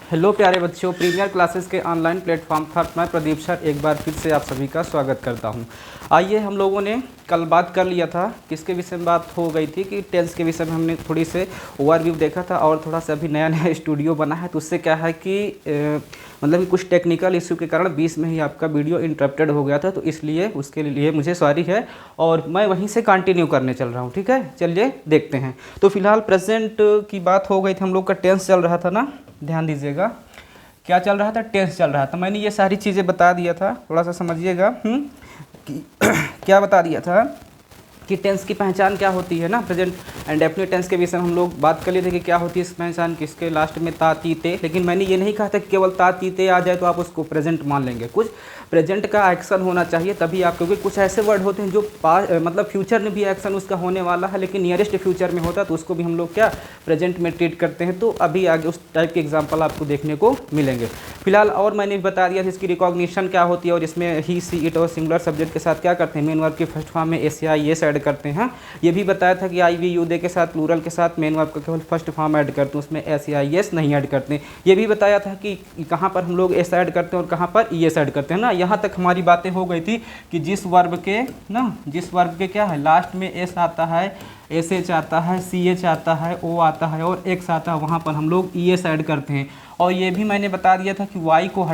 Hello प्यारे बच्चों, premiere classes के ऑनलाइन प्लेटफॉर्म पर मैं प्रदीप सर एक बार फिर से आप सभी का स्वागत करता हूं। आइए, हम लोगों ने कल बात कर लिया था, किसके विषय में बात हो गई थी कि टेंस के विषय में हमने थोड़ी से ओवरव्यू देखा था और थोड़ा सा अभी नया नया स्टूडियो बना है, तो उससे क्या है कि मतलब कि कुछ टेक्निकल इश्यू के कारण बीच में ही आपका वीडियो इंटरप्टेड हो गया था, तो इसलिए उसके लिए मुझे सॉरी है और मैं वहीं से कंटिन्यू करने चल रहा हूँ। ठीक है, चलिए देखते हैं। तो फिलहाल प्रेजेंट की बात हो गई थी, हम लोग का टेंस चल रहा था ना, ध्यान दीजिएगा। क्या चल रहा था? टेंस चल रहा था। मैंने ये सारी चीज़ें बता दिया था, थोड़ा सा समझिएगा कि क्या बता दिया था कि टेंस की पहचान क्या होती है ना। प्रेजेंट एंड डेफिनेट टेंस के विषय में हम लोग बात कर लिए थे कि क्या होती है इस पहचान, किसके लास्ट में ता ती ते। लेकिन मैंने ये नहीं कहा था कि केवल ता ती ते आ जाए तो आप उसको प्रेजेंट मान लेंगे। कुछ प्रेजेंट का एक्शन होना चाहिए तभी आप, क्योंकि कुछ ऐसे वर्ड होते हैं जो मतलब फ्यूचर में भी एक्शन उसका होने वाला है लेकिन नियरेस्ट फ्यूचर में होता है, तो उसको भी हम लोग क्या प्रेजेंट में ट्रीट करते हैं। तो अभी आगे उस टाइप के एग्जाम्पल आपको देखने को मिलेंगे। फिलहाल और मैंने बता दिया था इसकी रिकॉग्निशन क्या होती है और इसमें ही सी इट और सिंगुलर सब्जेक्ट के साथ क्या करते हैं, मेन वर्ब के फर्स्ट फॉर्म में एस या आई एस ऐड करते हैं। ये भी बताया था कि आई वी यू दे के साथ प्लूरल के साथ मेन वर्ब का केवल फर्स्ट फॉर्म ऐड करते हैं, उसमें एस या आई एस नहीं ऐड करते। ये भी बताया था कि कहाँ पर हम लोग एस ऐड करते हैं और कहाँ पर ई एस ऐड करते हैं ना। यहाँ तक हमारी बातें हो गई थी कि जिस वर्ब के क्या है लास्ट में एस आता है, एस एच आता है, सी एच आता है, ओ आता है और एक्स आता है, वहाँ पर हम लोग ई एस ऐड करते हैं। और ये भी मैंने बता दिया था कि वाई को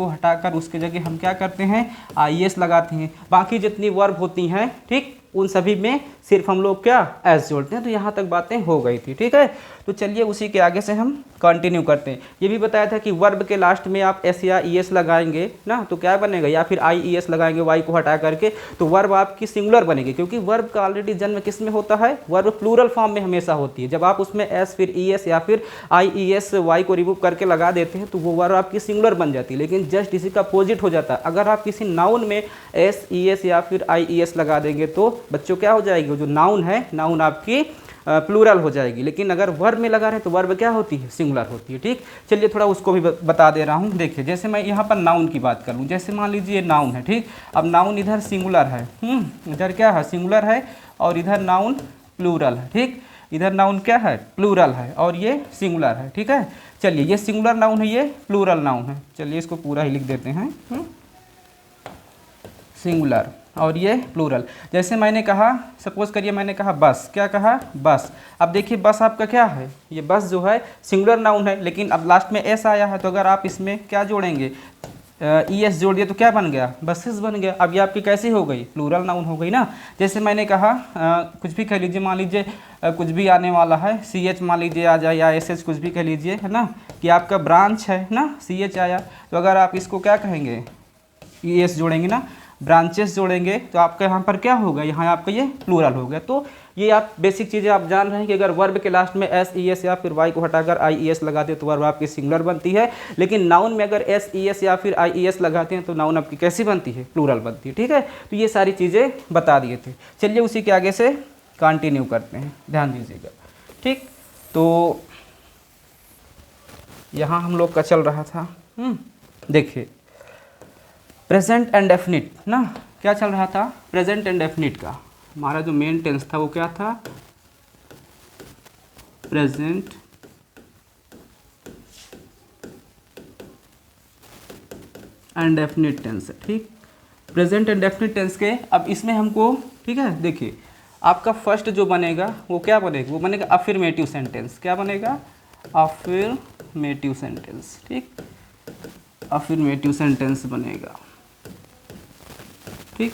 हटाकर उसके जगह हम क्या करते हैं, आई एस लगाते हैं। बाकी जितनी वर्ब होती हैं, ठीक, उन सभी में सिर्फ हम लोग क्या एस जोड़ते हैं। तो यहाँ तक बातें हो गई थी। ठीक है, तो चलिए उसी के आगे से हम कंटिन्यू करते हैं। ये भी बताया था कि वर्ब के लास्ट में आप एस या ई एस लगाएंगे ना तो क्या बनेगा, या फिर आई ई एस लगाएंगे वाई को हटा करके, तो वर्ब आपकी सिंगुलर बनेगी, क्योंकि वर्ब का ऑलरेडी जन्म किस में होता है, वर्ब प्लूरल फॉर्म में हमेशा होती है। जब आप उसमें एस फिर ई एस या फिर आई ई एस वाई को रिमूव करके लगा देते हैं तो वो वर्ब आपकी सिंगुलर बन जाती है। लेकिन जस्ट इसी का अपोजिट हो जाता है, अगर आप किसी नाउन में एस ई एस या फिर आई ई एस लगा देंगे तो बच्चों क्या हो जाएगी, जो नाउन है, नाउन आपकी प्लूरल हो जाएगी। लेकिन अगर वर्ब में लगा रहे हैं तो वर्ब क्या होती है, सिंगुलर होती है। ठीक, चलिए थोड़ा उसको भी बता दे रहा हूँ। देखिए, जैसे मैं यहाँ पर नाउन की बात कर लूँ, जैसे मान लीजिए नाउन है, ठीक, अब नाउन इधर सिंगुलर है, इधर क्या है, सिंगुलर है, और इधर नाउन प्लूरल है। ठीक, इधर नाउन क्या है, प्लूरल है, और ये सिंगुलर है। ठीक है, चलिए ये सिंगुलर नाउन है, ये प्लूरल नाउन है। चलिए इसको पूरा ही लिख देते हैं, सिंगुलर और ये प्लूरल। जैसे मैंने कहा, सपोज करिए मैंने कहा बस, क्या कहा, बस। अब देखिए बस आपका क्या है, ये बस जो है सिंगुलर नाउन है, लेकिन अब लास्ट में एस आया है, तो अगर आप इसमें क्या जोड़ेंगे, ई एस जोड़ दिए तो क्या बन गया, बसेस बन गया। अब ये आपकी कैसी हो गई, प्लूरल नाउन हो गई ना। जैसे मैंने कहा कुछ भी कह लीजिए, मान लीजिए कुछ भी आने वाला है, सी एच मान लीजिए आ जाए, या एस एच कुछ भी कह लीजिए, है ना, कि आपका ब्रांच है ना, सी एच आया, तो अगर आप इसको क्या कहेंगे, ई एस जोड़ेंगे ना, ब्रांचेस जोड़ेंगे, तो आपका यहाँ पर क्या होगा, यहाँ आपका ये प्लूरल हो गया। तो ये आप बेसिक चीज़ें आप जान रहे हैं कि अगर वर्ब के लास्ट में एस ई एस या फिर वाई को हटाकर आई ई एस लगाते हैं तो वर्ब आपकी सिंगुलर बनती है। लेकिन नाउन में अगर एस ई एस या फिर आई ई एस लगाते हैं तो नाउन आपकी कैसी बनती है, प्लूरल बनती है। ठीक है, तो ये सारी चीज़ें बता दिए थे। चलिए उसी के आगे से कंटिन्यू करते हैं, ध्यान दीजिएगा। ठीक, तो यहाँ हम लोग का चल रहा था, देखिए प्रेजेंट एंड डेफिनिट ना, क्या चल रहा था, प्रेजेंट एंड डेफिनिट का हमारा जो मेन टेंस था वो क्या था, प्रेजेंट एंड डेफिनिट टेंस है। ठीक, प्रेजेंट एंड डेफिनिट टेंस के अब इसमें हमको, ठीक है, देखिए आपका फर्स्ट जो बनेगा वो क्या बनेगा, वो बनेगा अफर्मेटिव सेंटेंस। क्या बनेगा, अफर्मेटिव सेंटेंस। ठीक, अफर्मेटिव सेंटेंस बनेगा। ठीक,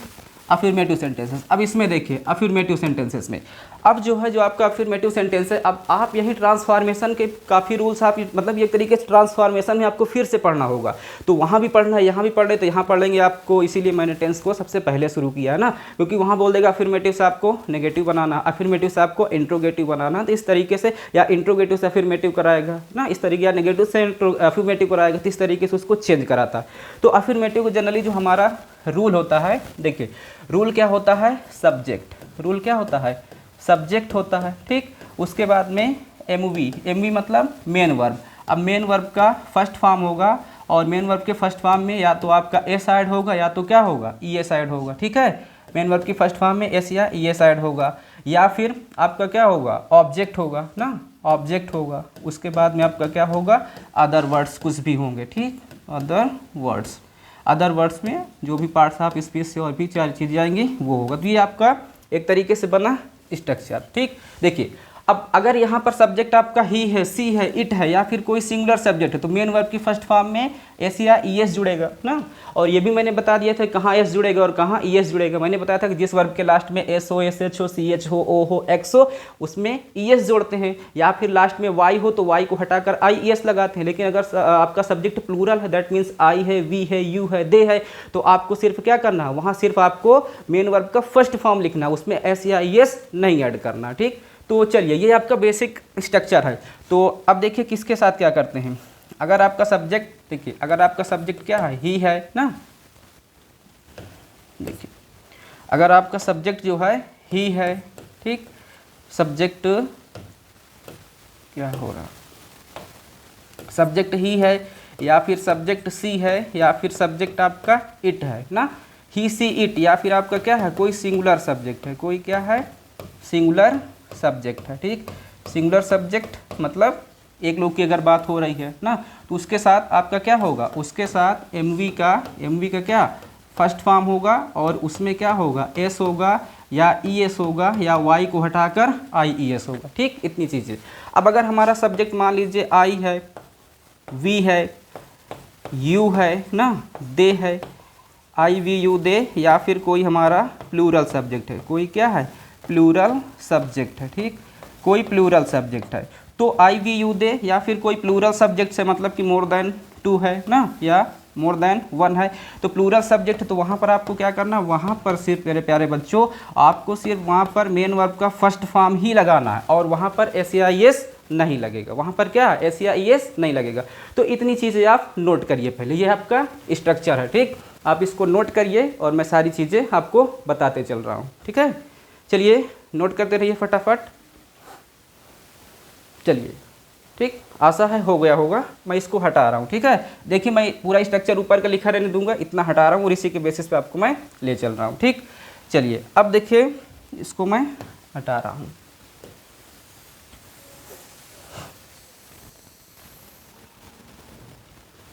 अफर्मेटिव सेंटेंसेस। अब इसमें देखिए अफर्मेटिव सेंटेंसेस में अब जो है, जो आपका अफर्मेटिव सेंटेंस है, अब आप यही ट्रांसफॉर्मेशन के काफ़ी रूल्स आप मतलब एक तरीके से ट्रांसफॉर्मेशन में आपको फिर से पढ़ना होगा। तो वहाँ भी पढ़ना है, यहाँ भी पढ़ रहे तो यहाँ पढ़ लेंगे आपको, इसीलिए मैंने टेंस को सबसे पहले शुरू किया है ना, क्योंकि वहाँ बोल देगा अफर्मेटिव से आपको नेगेटिव बनाना, अफर्मेटिव से आपको इंट्रोगेटिव बनाना, तो इस तरीके से, या इंट्रोगेटिव से अफर्मेटिव कराएगा ना इस तरीके, या नेगेटिव से अफर्मेटिव कराएगा, तो इस तरीके से उसको चेंज कराता है। तो अफर्मेटिव को जनरली जो हमारा रूल होता है, देखिए रूल क्या होता है, सब्जेक्ट, रूल क्या होता है, सब्जेक्ट होता है। ठीक, उसके बाद में एमवी, एमवी मतलब मेन वर्ब। अब मेन वर्ब का फर्स्ट फॉर्म होगा, और मेन वर्ब के फर्स्ट फॉर्म में या तो आपका एस ऐड होगा या तो क्या होगा, ई एस ऐड होगा। ठीक है, मेन वर्ब की फर्स्ट फॉर्म में एस या ई एस ऐड होगा, या फिर आपका क्या होगा, ऑब्जेक्ट होगा ना, ऑब्जेक्ट होगा। उसके बाद में आपका क्या होगा, अदर वर्ड्स कुछ भी होंगे, ठीक, अदर वर्ड्स। अदर वर्ड्स में जो भी पार्ट्स ऑफ स्पीच से और भी चार चीज़ें आएंगी वो होगा। तो ये आपका एक तरीके से बना स्ट्रक्चर, ठीक। देखिए अब अगर यहाँ पर सब्जेक्ट आपका ही है, सी है, इट है या फिर कोई सिंगुलर सब्जेक्ट है तो मेन वर्ब की फर्स्ट फॉर्म में एस या ई एस जुड़ेगा ना। और ये भी मैंने बता दिया था कहाँ एस जुड़ेगा और कहाँ ई एस जुड़ेगा। मैंने बताया था कि जिस वर्ब के लास्ट में एस हो, एस एच हो, सी एच हो, ओ हो, एक्स हो उसमें ई एस जोड़ते हैं, या फिर लास्ट में वाई हो तो वाई को हटाकर आई ई एस लगाते हैं। लेकिन अगर आपका सब्जेक्ट प्लूरल है, दैट मीन्स आई है, वी है, यू है, दे है, तो आपको सिर्फ क्या करना है, वहाँ सिर्फ आपको मेन वर्ब का फर्स्ट फॉर्म लिखना है, उसमें एस या ई एस नहीं ऐड करना, ठीक। तो चलिए ये आपका बेसिक स्ट्रक्चर है। तो अब देखिए किसके साथ क्या करते हैं। अगर आपका सब्जेक्ट, देखिए अगर आपका सब्जेक्ट क्या है, ही है ना, देखिए अगर आपका सब्जेक्ट जो है ही है, ठीक, सब्जेक्ट क्या हो रहा, सब्जेक्ट ही है या फिर सब्जेक्ट सी है या फिर सब्जेक्ट आपका इट है ना, ही सी इट, या फिर आपका क्या है कोई सिंगुलर सब्जेक्ट है, कोई क्या है सिंगुलर सब्जेक्ट है, ठीक। सिंगुलर सब्जेक्ट मतलब एक लोग की अगर बात हो रही है ना तो उसके साथ आपका क्या होगा, उसके साथ एमवी का क्या फर्स्ट फॉर्म होगा और उसमें क्या होगा एस होगा या ई एस होगा या वाई को हटाकर आई ई एस होगा, ठीक। इतनी चीज़ें। अब अगर हमारा सब्जेक्ट मान लीजिए आई है, वी है, यू है ना, दे है, आई वी यू दे, या फिर कोई हमारा प्लूरल सब्जेक्ट है, कोई क्या है प्लूरल सब्जेक्ट है, ठीक, कोई प्लूरल सब्जेक्ट है तो आई वी यू दे, या फिर कोई प्लूरल सब्जेक्ट से मतलब कि मोर देन 2 है ना या मोर देन 1 है तो प्लूरल सब्जेक्ट, तो वहाँ पर आपको क्या करना, वहाँ पर सिर्फ मेरे प्यारे बच्चों आपको सिर्फ वहाँ पर मेन वर्ब का फर्स्ट फॉर्म ही लगाना है और वहाँ पर एस या ई एस नहीं लगेगा, वहाँ पर क्या एस या ई एस नहीं लगेगा। तो इतनी चीज़ें आप नोट करिए पहले, ये आपका स्ट्रक्चर है, ठीक। आप इसको नोट करिए और मैं सारी चीज़ें आपको बताते चल रहा हूँ, ठीक है। चलिए नोट करते रहिए फटाफट, चलिए, ठीक। आशा है हो गया होगा। मैं इसको हटा रहा हूँ, ठीक है। देखिए मैं पूरा स्ट्रक्चर ऊपर का लिखा रहने दूंगा, इतना हटा रहा हूँ और इसी के बेसिस पे आपको मैं ले चल रहा हूँ, ठीक। चलिए अब देखिए इसको मैं हटा रहा हूँ,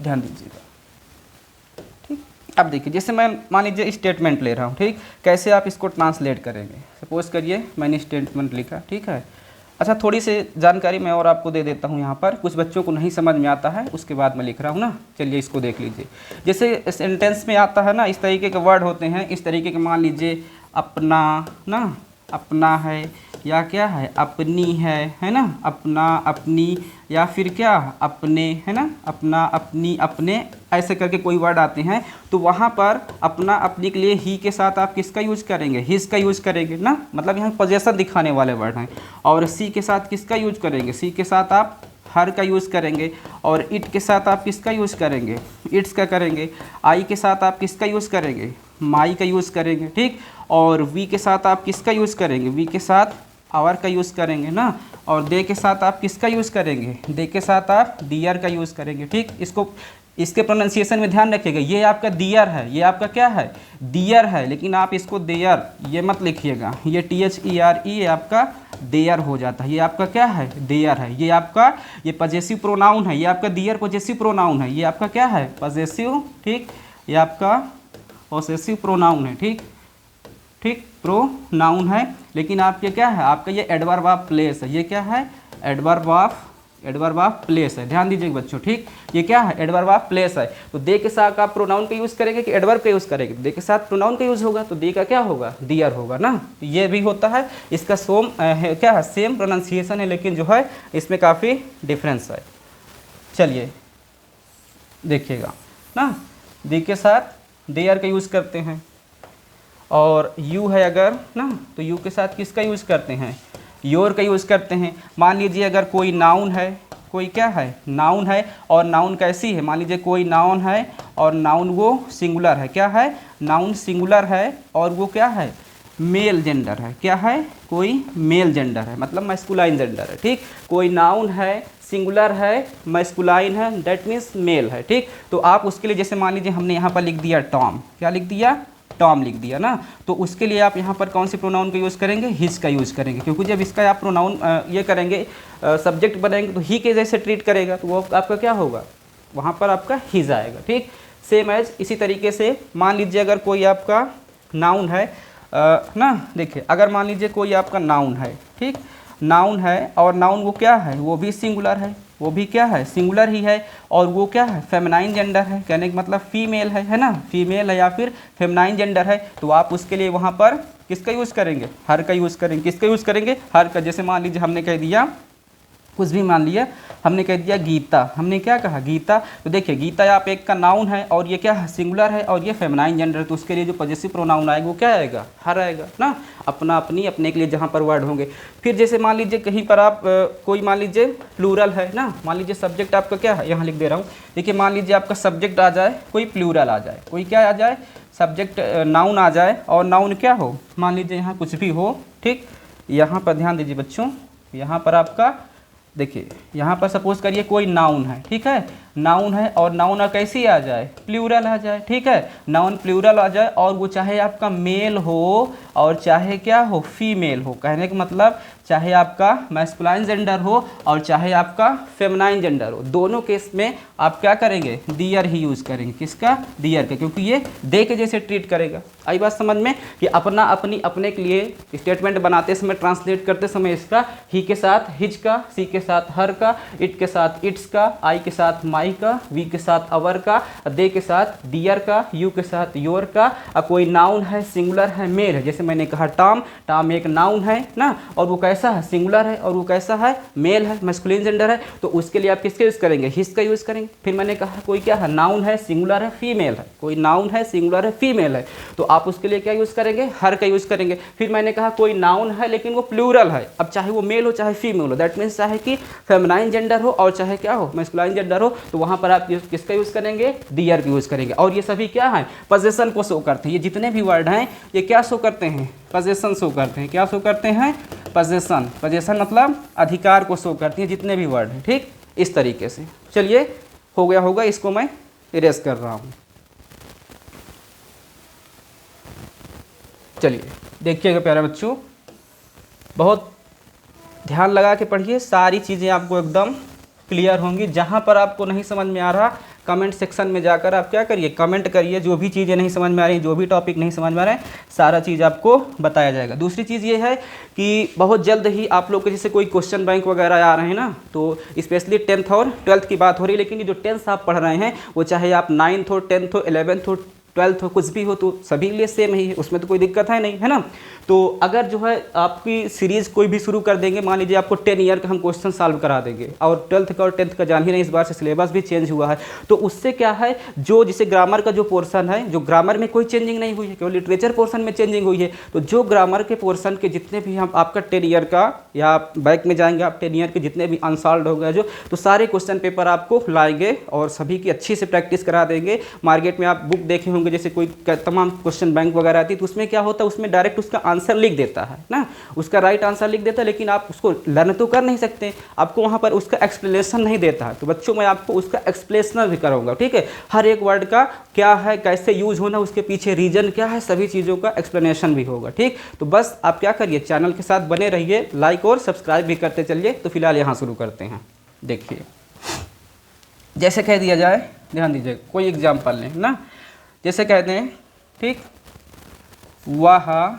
ध्यान दीजिएगा, ठीक। अब देखिए जैसे मैं मान लीजिए स्टेटमेंट ले रहा हूँ, ठीक, कैसे आप इसको ट्रांसलेट करेंगे। सपोज करिए मैंने स्टेटमेंट लिखा, ठीक है। अच्छा थोड़ी सी जानकारी मैं और आपको दे देता हूँ यहाँ पर, कुछ बच्चों को नहीं समझ में आता है उसके बाद मैं लिख रहा हूँ ना। चलिए इसको देख लीजिए, जैसे सेंटेंस में आता है ना इस तरीके के वर्ड होते हैं, इस तरीके के मान लीजिए अपना ना, अपना है या क्या है अपनी है ना, अपना अपनी, या फिर क्या अपने, है ना, अपना अपनी अपने, ऐसे करके कोई वर्ड आते हैं तो वहाँ पर अपना अपनी के लिए ही के साथ आप किसका यूज करेंगे, हिज का यूज करेंगे ना, मतलब यहाँ पोजेशन दिखाने वाले वर्ड हैं। और सी के साथ किसका यूज करेंगे, सी के साथ आप हर का यूज़ करेंगे। और इट के साथ आप किसका यूज़ करेंगे, इट्स का करेंगे। आई के साथ आप किसका यूज़ करेंगे, माई का यूज़ करेंगे, ठीक। और वी के साथ आप किसका यूज़ करेंगे, वी के साथ आवर का यूज़ करेंगे ना। और दे के साथ आप किसका यूज़ करेंगे, दे के साथ आप डियर का यूज़ करेंगे, ठीक। इसको इसके प्रोनाउंसिएशन में ध्यान रखिएगा, ये आपका दियर है, ये आपका क्या है दियर है, लेकिन आप इसको देयर ये मत लिखिएगा, ये THERE आपका देयर हो जाता है, ये आपका क्या है देयर है। ये आपका ये पजेसिव प्रोनाउन है, ये आपका दियर पजेसिव प्रोनाउन है, ये आपका क्या है पजेसिव, ठीक। ये आपका पॉसेसिव प्रोनाउन है, ठीक ठीक, प्रोनाउन है। लेकिन आपके क्या है, आपका ये एडवर्ब ऑफ प्लेस है, ये क्या है एडवर्ब ऑफ प्लेस है। ध्यान दीजिएगा बच्चों, ठीक। ये क्या है एडवर्ब ऑफ प्लेस है। तो दे के साथ आप प्रोनाउन का यूज़ करेंगे कि एडवर्ब का यूज़ करेंगे, दे के साथ प्रोनाउन का यूज़ होगा तो दे का क्या होगा दियर होगा ना। ये भी होता है, इसका क्या है सेम प्रोनाउंसिएशन है, लेकिन जो है इसमें काफ़ी डिफरेंस है। चलिए देखिएगा ना, दे के साथ देयर का यूज़ करते हैं। और यू है अगर ना तो यू के साथ किसका यूज़ करते हैं, योर का यूज़ करते हैं। मान लीजिए अगर कोई नाउन है, कोई क्या है नाउन है, और नाउन कैसी है, मान लीजिए कोई नाउन है और नाउन वो सिंगुलर है, क्या है नाउन सिंगुलर है और वो क्या है मेल जेंडर है, क्या है कोई मेल जेंडर है, मतलब मैस्कुलाइन जेंडर है, ठीक। कोई नाउन है सिंगुलर है मैस्कुलाइन है, दैट मीन्स मेल है, ठीक। तो आप उसके लिए जैसे मान लीजिए हमने यहाँ पर लिख दिया टॉम, क्या लिख दिया टॉम लिख दिया ना, तो उसके लिए आप यहाँ पर कौन से प्रोनाउन का यूज़ करेंगे, हिज का यूज़ करेंगे, क्योंकि जब इसका आप प्रोनाउन ये करेंगे सब्जेक्ट बनाएंगे तो ही के जैसे ट्रीट करेगा, तो वो आपका क्या होगा, वहाँ पर आपका हिज आएगा। ठीक, सेम एज इसी तरीके से मान लीजिए अगर कोई आपका नाउन है ना, देखिए अगर मान लीजिए कोई आपका नाउन है, ठीक, नाउन है और नाउन वो क्या है, वो भी सिंगुलर है, वो भी क्या है, सिंगुलर ही है, और वो क्या है, फेमिनाइन जेंडर है, कहने का मतलब फीमेल है ना, फीमेल है या फिर फेमिनाइन जेंडर है, तो आप उसके लिए वहाँ पर किसका यूज़ करेंगे, हर का यूज़ करेंगे। किसका यूज़ करेंगे, हर का। जैसे मान लीजिए हमने कह दिया कुछ भी, मान लिया हमने कह दिया गीता, हमने क्या कहा, गीता, तो देखिए गीता आप एक का नाउन है और ये क्या है, सिंगुलर है और ये फेमिनाइन जेंडर है, तो उसके लिए जो पॉजेसिव प्रोनाउन आएगा वो क्या आएगा, हर आएगा ना, अपना अपनी अपने के लिए जहाँ पर वर्ड होंगे। फिर जैसे मान लीजिए कहीं पर आप कोई मान लीजिए प्लूरल है ना, मान लीजिए सब्जेक्ट आपका क्या है, यहाँ लिख दे रहा हूँ, देखिए मान लीजिए आपका सब्जेक्ट आ जाए, कोई प्लूरल आ जाए, कोई क्या आ जाए, सब्जेक्ट नाउन आ जाए, और नाउन क्या हो, मान लीजिए यहाँ कुछ भी हो, ठीक, यहाँ पर ध्यान दीजिए बच्चों, यहाँ पर आपका देखिए यहाँ पर सपोज करिए कोई नाउन है, ठीक है, नाउन है और नाउन कैसी आ जाए, प्लूरल आ जाए, ठीक है, नाउन प्लूरल आ जाए और वो चाहे आपका मेल हो और चाहे क्या हो, फीमेल हो, कहने का मतलब चाहे आपका मैस्कुलाइन जेंडर हो और चाहे आपका फेमिनाइन जेंडर हो, दोनों केस में आप क्या करेंगे, दियर ही यूज़ करेंगे। किसका, दियर का, क्योंकि ये दे के जैसे ट्रीट करेगा। आई बात समझ में कि अपना अपनी अपने के लिए स्टेटमेंट बनाते समय, ट्रांसलेट करते समय इसका ही के साथ हिज का, सी के साथ हर का, इट के साथ इट्स का, आई के साथ माई का, वी के साथ अवर का, दे के साथ दियर का, यू के साथ योर का, कोई नाउन है, सिंगुलर है, मेल है, जैसे मैंने कहा टॉम, टॉम एक नाउन है ना, और वो कैसा है, सिंगुलर है, और वो कैसा है, मेल है, मैस्कुलिन जेंडर है, तो उसके लिए आप किसका यूज़ करेंगे, हिज का यूज़ करेंगे। फिर मैंने कहा कोई क्या है, नाउन है, सिंगुलर है, फीमेल है, कोई नाउन है, सिंगुलर है, फीमेल है, तो आप उसके लिए क्या यूज़ करेंगे, हर का यूज़ करेंगे। फिर मैंने कहा कोई नाउन है लेकिन वो प्लूरल है, अब चाहे वो मेल हो चाहे फीमेल हो, दैट मीन्स चाहे कि फेमिनाइन जेंडर हो और चाहे क्या हो, मैस्कुलाइन जेंडर हो, तो वहाँ पर आप किसका यूज़ करेंगे, दियर का यूज़ करेंगे। और ये सभी क्या है, पोजेशन को शो करते हैं, ये जितने भी वर्ड हैं ये क्या शो करते हैं, पोजेशन शो करते हैं। क्या शो करते हैं, पोजेशन, पोजेशन मतलब अधिकार को शो करती हैं जितने भी वर्ड हैं, ठीक, इस तरीके से। चलिए हो गया होगा, इसको मैं इरेज कर रहा हूँ। चलिए देखिएगा प्यारे बच्चों, बहुत ध्यान लगा के पढ़िए, सारी चीज़ें आपको एकदम क्लियर होंगी। जहाँ पर आपको नहीं समझ में आ रहा, कमेंट सेक्शन में जाकर आप क्या करिए, कमेंट करिए, जो भी चीज़ें नहीं समझ में आ रही, जो भी टॉपिक नहीं समझ में आ रहा है, सारा चीज़ आपको बताया जाएगा। दूसरी चीज़ ये है कि बहुत जल्द ही आप लोग के जैसे कोई क्वेश्चन बैंक वगैरह आ रहे हैं ना, तो स्पेशली 10th और 12th की बात हो रही है, लेकिन ये जो 10th आप पढ़ रहे हैं वो चाहे आप 9th हो, 10th हो, 11th हो, 12th हो, कुछ भी हो, तो सभी के लिए सेम ही है, उसमें तो कोई दिक्कत है नहीं, है ना। तो अगर जो है आपकी सीरीज़ कोई भी शुरू कर देंगे, मान लीजिए आपको 10 ईयर का हम क्वेश्चन सॉल्व करा देंगे, और 12th का और 10th का जान ही नहीं, इस बार से सिलेबस भी चेंज हुआ है, तो उससे क्या है, जो जिसे ग्रामर का जो पोर्शन है, जो ग्रामर में कोई चेंजिंग नहीं हुई है, केवल लिटरेचर पोर्शन में चेंजिंग हुई है, तो जो ग्रामर के पोर्शन के जितने भी हम आपका 10 ईयर का, या बैक में जाएंगे आप 10 ईयर के जितने भी अनसॉल्व हो गए जो, तो सारे क्वेश्चन पेपर आपको लाएंगे और सभी की अच्छी से प्रैक्टिस करा देंगे। मार्केट में आप बुक देखे होंगे, जैसे कोई तमाम क्वेश्चन बैंक वगैरह आती है, तो उसमें क्या होता है, उसमें डायरेक्ट उसका आंसर लिख देता है ना, उसका राइट आंसर लिख देता है, लेकिन आप उसको लर्न तो कर नहीं सकते, आपको वहाँ पर उसका एक्सप्लेनेशन नहीं देता है। तो बच्चों मैं आपको उसका एक्सप्लेनेशन भी कराऊंगा, ठीक है, हर एक वर्ड का क्या है, कैसे यूज होना, उसके पीछे रीजन क्या है, सभी चीज़ों का एक्सप्लेनेशन भी होगा, ठीक। तो बस आप क्या करिए, चैनल के साथ बने रहिए, लाइक और सब्सक्राइब भी करते चलिए। तो फिलहाल यहाँ शुरू करते हैं। देखिए जैसे कह दिया जाए, ध्यान दीजिए, कोई एग्जाम्पल लें ना, जैसे कहते हैं, ठीक, वह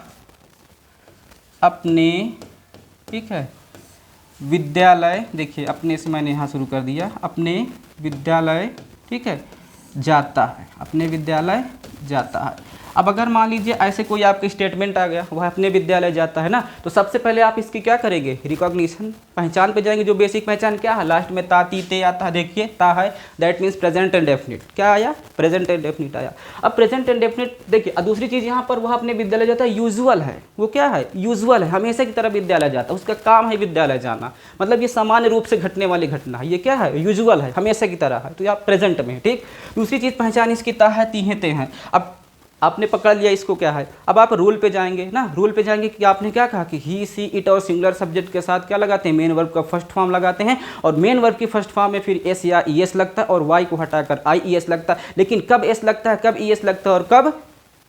अपने, ठीक है, विद्यालय, देखिए अपने से मैंने यहाँ शुरू कर दिया, अपने विद्यालय, ठीक है, जाता है, अपने विद्यालय जाता है। अब अगर मान लीजिए ऐसे कोई आपका स्टेटमेंट आ गया, वह अपने विद्यालय जाता है ना, तो सबसे पहले आप इसकी क्या करेंगे, रिकॉग्निशन, पहचान पे जाएंगे। जो बेसिक पहचान क्या है, लास्ट में ता ती ते आता है, देखिए ता है, that means present and definite. क्या आया, प्रेजेंट एंड डेफिनिट आया। अब प्रेजेंट एंड डेफिनिट देखिए, दूसरी चीज़ यहाँ पर वह अपने विद्यालय जाता है, यूजुअल है, वो क्या है, यूजुअल है, हमेशा की तरह विद्यालय जाता है, उसका काम है विद्यालय जाना, मतलब ये सामान्य रूप से घटने वाली घटना है, ये क्या है, यूजुअल है, हमेशा की तरह है, तो आप प्रेजेंट में, ठीक। दूसरी चीज़ पहचान इसकी ता है, ती हैं, ते हैं। अब आपने पकड़ लिया इसको क्या है, अब आप रूल पे जाएंगे ना, रूल पे जाएंगे कि आपने क्या कहा कि ही सी इट और सिंगुलर सब्जेक्ट के साथ क्या लगाते हैं, मेन वर्ब का फर्स्ट फॉर्म लगाते हैं, और मेन वर्ब की फर्स्ट फॉर्म में फिर एस या ई एस लगता है, और वाई को हटाकर आई ई एस लगता है। लेकिन कब एस लगता है, कब ई एस लगता है, और कब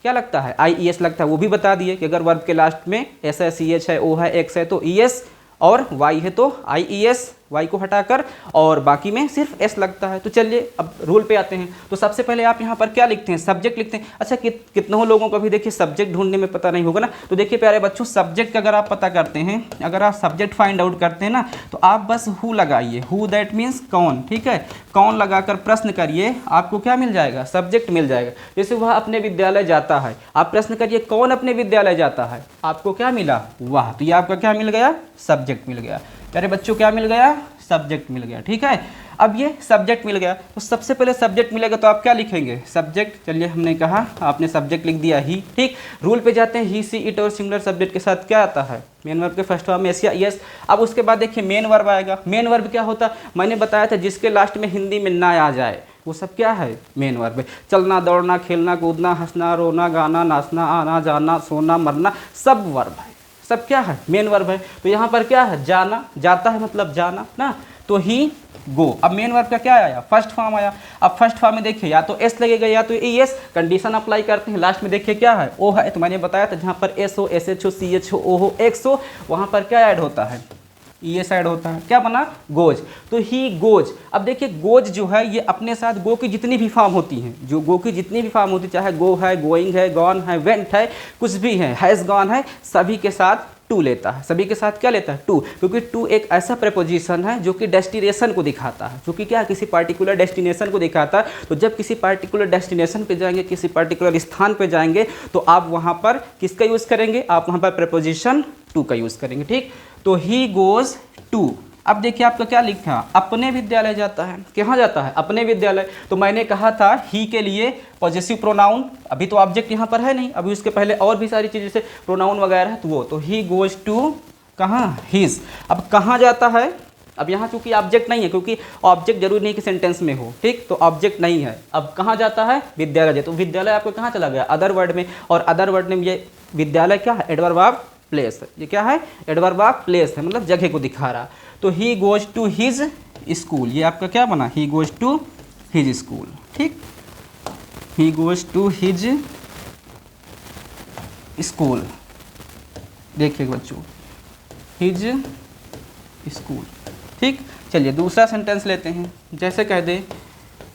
क्या लगता है, IES लगता है। वो भी बता दिए कि अगर वर्ब के लास्ट में एस है, CH है, O है, X है तो ES, और Y है तो IES, Y को हटाकर, और बाकी में सिर्फ S लगता है। तो चलिए अब रूल पे आते हैं। तो सबसे पहले आप यहाँ पर क्या लिखते हैं, सब्जेक्ट लिखते हैं। अच्छा कितनों लोगों को भी देखिए सब्जेक्ट ढूंढने में पता नहीं होगा ना। तो देखिए प्यारे बच्चों, सब्जेक्ट का अगर आप पता करते हैं, अगर आप सब्जेक्ट फाइंड आउट करते हैं ना, तो आप बस हु लगाइए, हु दैट मीन्स कौन, ठीक है। कौन लगाकर प्रश्न करिए, आपको क्या मिल जाएगा, सब्जेक्ट मिल जाएगा। जैसे वह अपने विद्यालय जाता है, आप प्रश्न करिए कौन अपने विद्यालय जाता है, आपको क्या मिला, वह। तो ये आपका क्या मिल गया, सब्जेक्ट मिल गया। प्यारे बच्चों क्या मिल गया, सब्जेक्ट मिल गया, ठीक है। अब ये सब्जेक्ट मिल गया, तो सबसे पहले सब्जेक्ट मिलेगा तो आप क्या लिखेंगे, सब्जेक्ट। चलिए हमने कहा, आपने सब्जेक्ट लिख दिया ही, ठीक। रूल पे जाते हैं, ही, सी, इट और सिंगुलर सब्जेक्ट के साथ क्या आता है, मेन वर्ब के फर्स्ट फॉर्म में एस या एस। अब उसके बाद देखिए मेन वर्ब आएगा। मेन वर्ब क्या होता है, मैंने बताया था, जिसके लास्ट में हिंदी में ना आ जाए वो सब क्या है, मेन वर्ब है। चलना, दौड़ना, खेलना, कूदना, हंसना, रोना, गाना, नाचना, आना, जाना, सोना, मरना, सब वर्ब है, सब क्या है, मेन वर्ब है। तो यहाँ पर क्या है, जाना, जाता है मतलब जाना ना, तो ही गो। अब मेन वर्ब का क्या आया, फर्स्ट फॉर्म आया। अब फर्स्ट फॉर्म में देखिए या तो एस लगेगा या तो एस, कंडीशन अप्लाई करते हैं। लास्ट में देखिए क्या है, ओ है। तो मैंने बताया था जहाँ पर एस हो, एस एच हो, सी एच हो, ओ हो, एक्स हो, वहाँ पर क्या ऐड होता है, ES ऐड होता है। क्या बना, गोज। तो ही गोज। अब देखिए गोज जो है ये अपने साथ गो की जितनी भी फॉर्म होती हैं, जो गो की जितनी भी फॉर्म होती है, चाहे गो है, गोइंग है, गॉन है, वेंट है, कुछ भी है, हैज़ गॉन है, सभी के साथ टू लेता है। सभी के साथ क्या लेता है, टू। क्योंकि टू एक ऐसा प्रेपोजिशन है जो कि डेस्टिनेशन को दिखाता है, जो कि क्या, किसी पार्टिकुलर डेस्टिनेशन को दिखाता है। तो जब किसी पार्टिकुलर डेस्टिनेशन पे जाएंगे, किसी पार्टिकुलर स्थान पे जाएंगे, तो आप वहाँ पर किसका यूज़ करेंगे, आप वहाँ पर प्रेपोजिशन टू का यूज़ करेंगे, ठीक। तो ही गोज़ टू। अब देखिए आपका क्या लिखा, अपने विद्यालय जाता है। कहाँ जाता है, अपने विद्यालय। तो मैंने कहा था ही के लिए पॉजेसिव प्रोनाउन, अभी तो ऑब्जेक्ट यहाँ पर है नहीं, अभी उसके पहले और भी सारी चीज़ें जैसे प्रोनाउन वगैरह है, तो वो तो ही गोज टू कहाँ, हिज। अब कहाँ जाता है, अब यहाँ चूंकि ऑब्जेक्ट नहीं है, क्योंकि ऑब्जेक्ट जरूरी नहीं कि सेंटेंस में हो, ठीक। तो ऑब्जेक्ट नहीं है। अब कहाँ जाता है, विद्यालय। तो विद्यालय आपको कहाँ चला गया, अदर वर्ड में। और अदर वर्ड में ये विद्यालय क्या है, एडवर्ब ऑफ प्लेस। ये क्या है, एडवर्ब ऑफ प्लेस है, मतलब जगह को दिखा रहा। तो he goes to his school, ये आपका क्या बना, he goes to his school, ठीक। He goes to his school. देखिए बच्चों, हिज स्कूल, ठीक। चलिए दूसरा सेंटेंस लेते हैं। जैसे कह दे,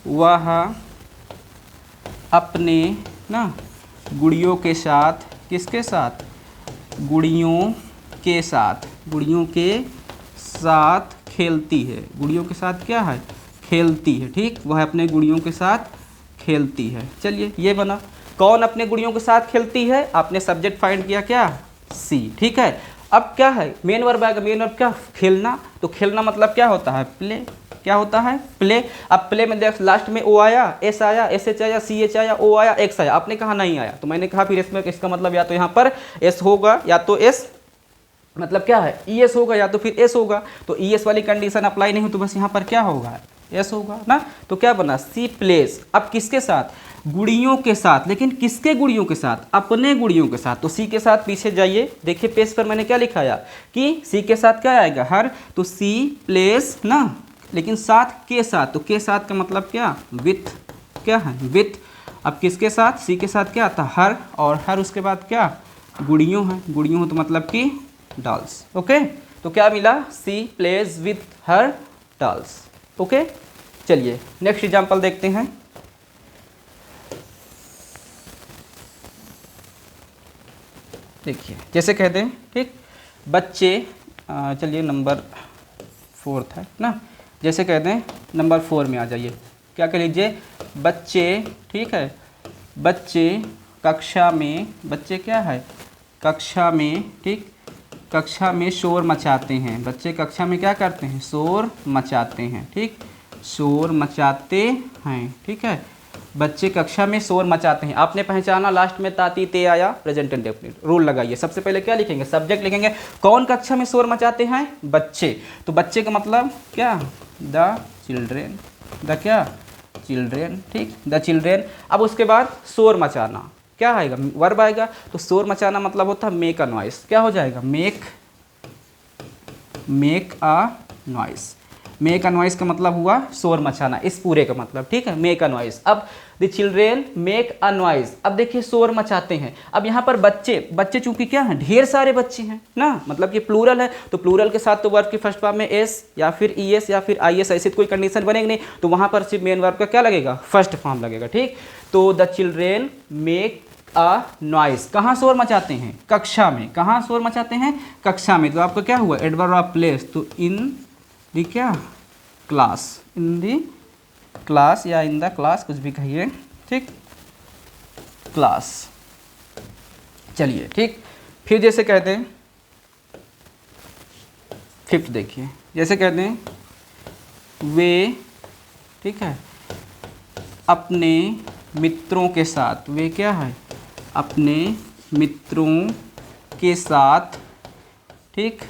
वह अपने ना गुड़ियों के साथ, किसके साथ, गुड़ियों के साथ, गुड़ियों के साथ खेलती है। गुड़ियों के साथ क्या है, खेलती है, ठीक। वह अपने गुड़ियों के साथ खेलती है। चलिए ये बना। कौन अपने गुड़ियों के साथ खेलती है, आपने सब्जेक्ट फाइंड किया क्या, सी, ठीक है। अब क्या है, मेन वर्ब आएगा। मेन वर्ब क्या, खेलना। तो खेलना मतलब क्या होता है, प्ले। क्या होता है, प्ले। अब प्ले में देख लास्ट में ओ आया, एस आया, एस एच आया, सी एच आया, ओ आया, एक्स आया। आपने कहा नहीं आया, तो मैंने कहा फिर इसमें इसका मतलब या तो यहाँ पर एस होगा या तो एस, मतलब क्या है, ES होगा या तो फिर S होगा। तो ES वाली कंडीशन अप्लाई नहीं हो तो बस यहाँ पर क्या होगा, S होगा ना। तो क्या बना, सी प्लेस। अब किसके साथ, गुड़ियों के साथ। लेकिन किसके गुड़ियों के साथ, अपने गुड़ियों के साथ। तो सी के साथ पीछे जाइए, देखिए पेज पर मैंने क्या लिखाया कि सी के साथ क्या आएगा, हर। तो सी प्लेस ना, लेकिन साथ के साथ। तो के साथ का मतलब क्या, विथ। क्या है, विथ। अब किसके साथ, सी के साथ क्या आता, हर। और हर उसके बाद क्या, गुड़ियों है। गुड़ियों हो तो मतलब कि डॉल्स, ओके। तो क्या मिला, she plays with her dolls, okay. चलिए नेक्स्ट एग्जांपल देखते हैं। देखिए जैसे कहते हैं, ठीक। बच्चे, चलिए नंबर 4 है ना। जैसे कहते हैं नंबर 4 में आ जाइए। क्या कह लीजिए, बच्चे, ठीक है। बच्चे कक्षा में, बच्चे क्या है, कक्षा में, ठीक। कक्षा में शोर मचाते हैं। बच्चे कक्षा में क्या करते हैं, शोर मचाते हैं, ठीक। शोर मचाते हैं, ठीक है। बच्चे कक्षा में शोर मचाते हैं। आपने पहचाना, लास्ट में ताती ते आया, प्रेजेंट इंडेफिनिट। रूल लगाइए। सबसे पहले क्या लिखेंगे, सब्जेक्ट लिखेंगे। कौन कक्षा में शोर मचाते हैं, बच्चे। तो बच्चे का मतलब क्या, द चिल्ड्रेन। द क्या, चिल्ड्रेन, ठीक, द चिल्ड्रेन। अब उसके बाद शोर मचाना क्या आएगा, वर्ब आएगा। तो शोर मचाना मतलब होता है मेक अ नॉइस। क्या हो जाएगा, make a noise. Make a noise का मतलब हुआ शोर मचाना, इस पूरे का मतलब, ठीक है, मेक अ नॉइस। अब the children make a noise, अब देखिए शोर मचाते हैं। अब यहाँ पर बच्चे चूंकि क्या हैं, ढेर सारे बच्चे हैं ना, मतलब कि प्लूरल है, तो प्लूरल के साथ तो वर्ब की फर्स्ट फॉर्म में एस या फिर ई एस या फिर आई एस ऐसी कोई कंडीशन बनेगी नहीं, तो वहाँ पर सिर्फ मेन वर्ब का क्या लगेगा, फर्स्ट फॉर्म लगेगा, ठीक। तो the children make a noise, कहाँ शोर मचाते हैं, कक्षा में, कहाँ शोर मचाते हैं, कक्षा में। तो आपका क्या हुआ, एडवर्ब ऑफ प्लेस, तो इन दी क्या, क्लास, इन दी क्लास या इन द क्लास, कुछ भी कहिए, ठीक, क्लास। चलिए ठीक, फिर जैसे कहते हैं फिफ्थ, देखिए जैसे कहते हैं वे, ठीक है, अपने मित्रों के साथ, वे क्या है, अपने मित्रों के साथ, ठीक,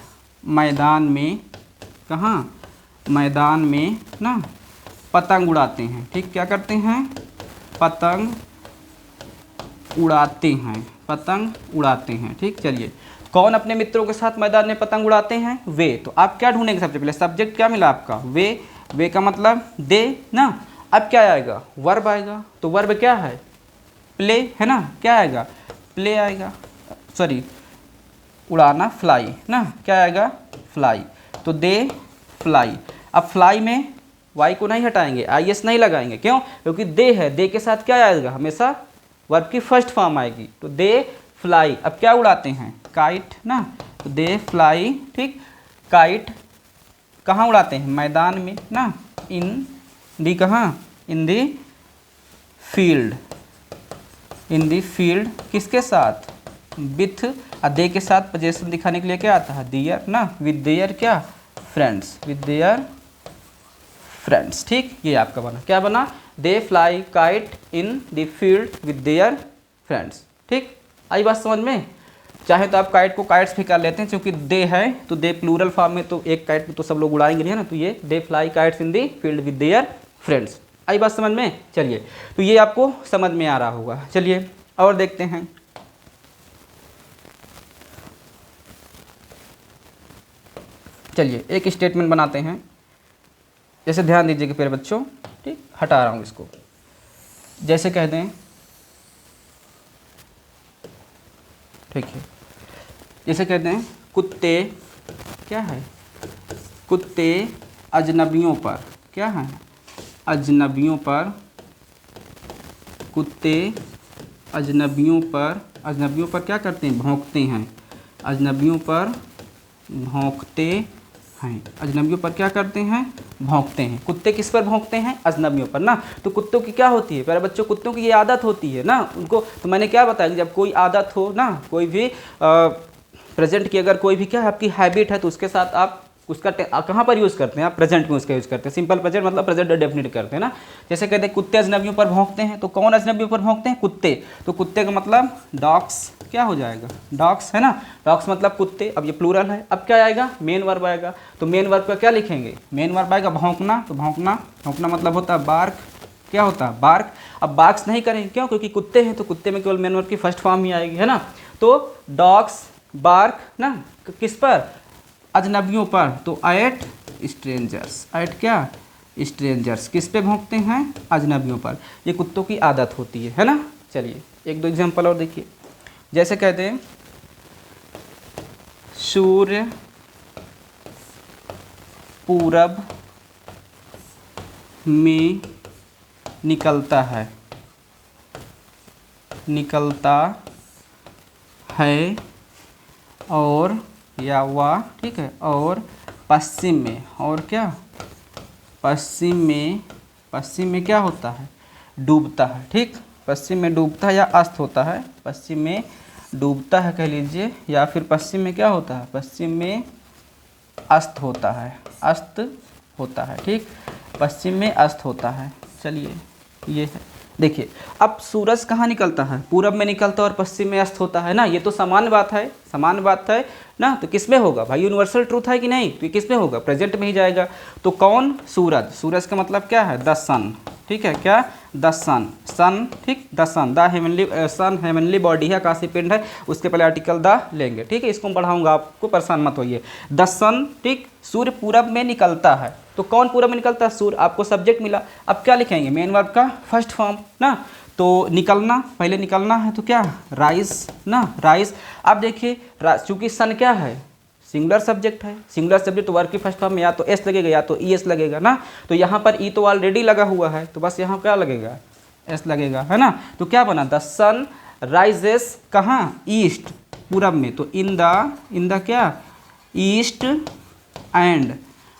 मैदान में, कहाँ, मैदान में ना पतंग उड़ाते हैं, ठीक, क्या करते हैं, पतंग उड़ाते हैं, पतंग उड़ाते हैं, ठीक। चलिए, कौन अपने मित्रों के साथ मैदान में पतंग उड़ाते हैं, वे। तो आप क्या ढूंढेंगे सबसे पहले, सब्जेक्ट क्या मिला आपका, वे का मतलब दे ना। अब क्या आएगा, वर्ब आएगा, तो वर्ब क्या है, प्ले है ना, क्या आएगा, प्ले आएगा, सॉरी उड़ाना, फ्लाई ना, क्या आएगा, फ्लाई, तो दे फ्लाई। अब फ्लाई में वाई को नहीं हटाएंगे, आई एस नहीं लगाएंगे, क्यों, क्योंकि दे है, दे के साथ क्या आएगा, हमेशा वर्ब की फर्स्ट फॉर्म आएगी, तो दे फ्लाई। अब क्या उड़ाते हैं, काइट ना, तो दे फ्लाई, ठीक, काइट कहाँ उड़ाते हैं, मैदान में ना, इन दी कहाँ, in the field, in the field, किसके साथ, विथ, दे के साथ पोजेशन दिखाने के लिए क्या आता है, देयर ना, विद देयर क्या, फ्रेंड्स, विद देयर फ्रेंड्स, ठीक। ये आपका बना, क्या बना, they fly kite in the field with their friends, ठीक। आई बात समझ में, चाहे तो आप काइट को काइट्स भी कर लेते हैं, क्योंकि दे है तो दे प्लूरल फॉर्म में, तो एक काइट तो सब लोग उड़ाएंगे नहीं है ना, तो ये they fly kites in the field with their friends. आई बात समझ में, चलिए, तो ये आपको समझ में आ रहा होगा। चलिए और देखते हैं, चलिए एक स्टेटमेंट बनाते हैं, जैसे ध्यान दीजिएगा प्यारे बच्चों, ठीक, हटा रहा हूँ इसको, जैसे कह दें, ठीक है, जैसे कहते हैं कुत्ते क्या है, कुत्ते अजनबियों पर, क्या है, अजनबियों पर, कुत्ते अजनबियों पर क्या करते हैं, भौंकते हैं, अजनबियों पर भौंकते हैं, अजनबियों पर क्या करते हैं, भौंकते हैं। कुत्ते किस पर भौंकते हैं, अजनबियों पर ना। तो कुत्तों की क्या होती है प्यारे बच्चों, कुत्तों की ये आदत होती है ना उनको, तो मैंने क्या बताया कि जब कोई आदत हो ना, कोई भी प्रेजेंट की अगर कोई भी क्या आपकी हैबिट है, तो उसके साथ आप उसका कहाँ पर यूज़ करते हैं, आप प्रेजेंट में उसका यूज़ करते हैं, सिंपल प्रेजेंट मतलब प्रेजेंट डेफिनेट करते हैं ना। जैसे कहते हैं कुत्ते अजनबियों पर भौंकते हैं, तो कौन अजनबियों पर भौंकते हैं, कुत्ते। तो कुत्ते का मतलब डॉग्स क्या हो जाएगा, डॉग्स है ना, डॉग्स मतलब कुत्ते। अब ये प्लूरल है, अब क्या आएगा, मेन वर्ब आएगा, तो मेन वर्ब का क्या लिखेंगे, मेन वर्ब आएगा भौंकना, तो भौंकना मतलब होता है बार्क, क्या होता है, बार्क। अब बार्क्स नहीं करेंगे, क्यों, क्योंकि कुत्ते हैं, तो कुत्ते में केवल मेन वर्ब की फर्स्ट फॉर्म ही आएगी, है ना। तो डॉग्स बार्क ना, किस पर, अजनबियों पर, तो एट स्ट्रेंजर्स, एट क्या, स्ट्रेंजर्स, किस पे भौंकते हैं, अजनबियों पर। ये कुत्तों की आदत होती है ना। चलिए एक दो एग्जांपल और देखिए, जैसे कहते हैं सूर्य पूरब में निकलता है, और या वह, ठीक है, और पश्चिम में, और क्या, पश्चिम में क्या होता है, डूबता है, ठीक, पश्चिम में डूबता है या अस्त होता है, पश्चिम में डूबता है कह लीजिए, या फिर पश्चिम में क्या होता है, पश्चिम में अस्त होता है, ठीक, पश्चिम में अस्त होता है। चलिए ये है, देखिए अब सूरज कहाँ निकलता है, पूरब में निकलता है और पश्चिम में अस्त होता है ना, ये तो समान बात है ना। तो किस में होगा भाई, यूनिवर्सल ट्रूथ है कि नहीं, तो ये किस में होगा, प्रेजेंट में ही जाएगा। तो कौन, सूरज का मतलब क्या है, द सन, ठीक है, क्या, द सन, ठीक, the sun, the heavenly, sun heavenly body है, आकाशीय पिंड है, उसके पहले आर्टिकल द लेंगे, ठीक है, इसको मैं पढ़ाऊंगा, आपको परेशान मत होइए। द सन, ठीक, सूर्य पूरब में निकलता है, तो तो कौन पूरा में निकलता है, शुड। आपको सब्जेक्ट मिला, अब क्या लिखेंगे, मेन वर्ब का फर्स्ट फॉर्म ना, तो निकलना, पहले निकलना है तो क्या, राइज ना, राइज। अब देखिए चूंकि सन क्या है, सिंगुलर सब्जेक्ट है, सिंगुलर सब्जेक्ट तो वर्ब की फर्स्ट फॉर्म में या तो एस लगेगा या तो ई एस लगेगा ना, तो यहाँ पर ई तो ऑलरेडी लगा हुआ है, तो बस यहाँ क्या लगेगा, एस लगेगा, है ना। तो क्या बना, द सन राइजेस कहाँ, ईस्ट, पूरब में, तो इन द क्या, ईस्ट,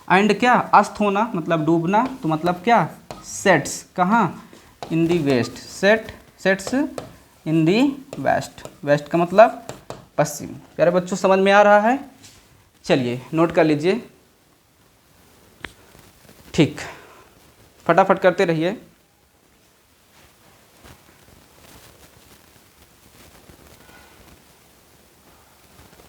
एंड क्या, अस्त होना मतलब डूबना, तो मतलब क्या, सेट्स कहाँ, in the west, sets in the west, west का मतलब पश्चिम। प्यारे बच्चों समझ में आ रहा है, चलिए नोट कर लीजिए, ठीक, फटाफट करते रहिए।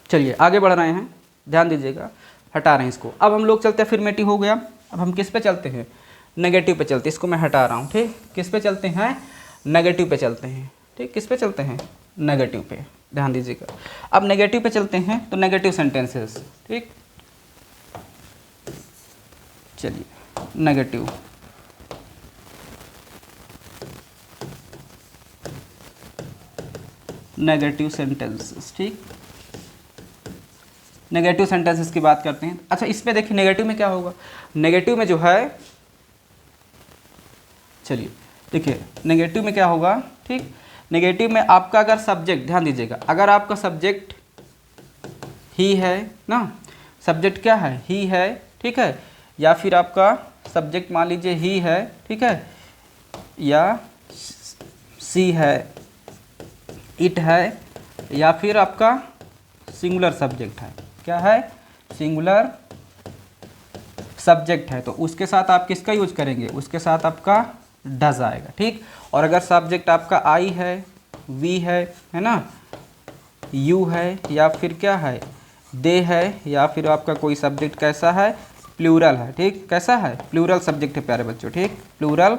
चलिए आगे बढ़ रहे हैं, ध्यान दीजिएगा, हटा रहे हैं इसको। अब हम लोग चलते हैं, अफर्मेटिव हो गया, अब हम किस पे चलते हैं, नेगेटिव पे चलते हैं, इसको मैं हटा रहा हूँ, ठीक, किस पे चलते हैं, नेगेटिव पे चलते हैं, ठीक, किस पे चलते हैं, नेगेटिव पे, ध्यान दीजिएगा। अब नेगेटिव पे चलते हैं, तो नेगेटिव सेंटेंसेस, ठीक, चलिए नेगेटिव, नेगेटिव सेंटेंसेस, ठीक, नेगेटिव सेंटेंसेस की बात करते हैं। अच्छा इस पे देखिए नेगेटिव में क्या होगा, नेगेटिव में जो है, चलिए देखिए नेगेटिव में क्या होगा, ठीक, नेगेटिव में आपका अगर सब्जेक्ट, ध्यान दीजिएगा, अगर आपका सब्जेक्ट ही है ना, सब्जेक्ट क्या है, ही है, ठीक है, या फिर आपका सब्जेक्ट मान लीजिए ही है, ठीक है, या सी है, इट है, या फिर आपका सिंगुलर सब्जेक्ट है, क्या है, सिंगुलर सब्जेक्ट है, तो उसके साथ आप किसका यूज करेंगे, उसके साथ आपका डज आएगा, ठीक। और अगर सब्जेक्ट आपका आई है, वी है ना, यू है, या फिर क्या है, दे है, या फिर आपका कोई सब्जेक्ट कैसा है, प्लूरल है, ठीक, कैसा है, प्लूरल सब्जेक्ट है प्यारे बच्चों, ठीक, प्लूरल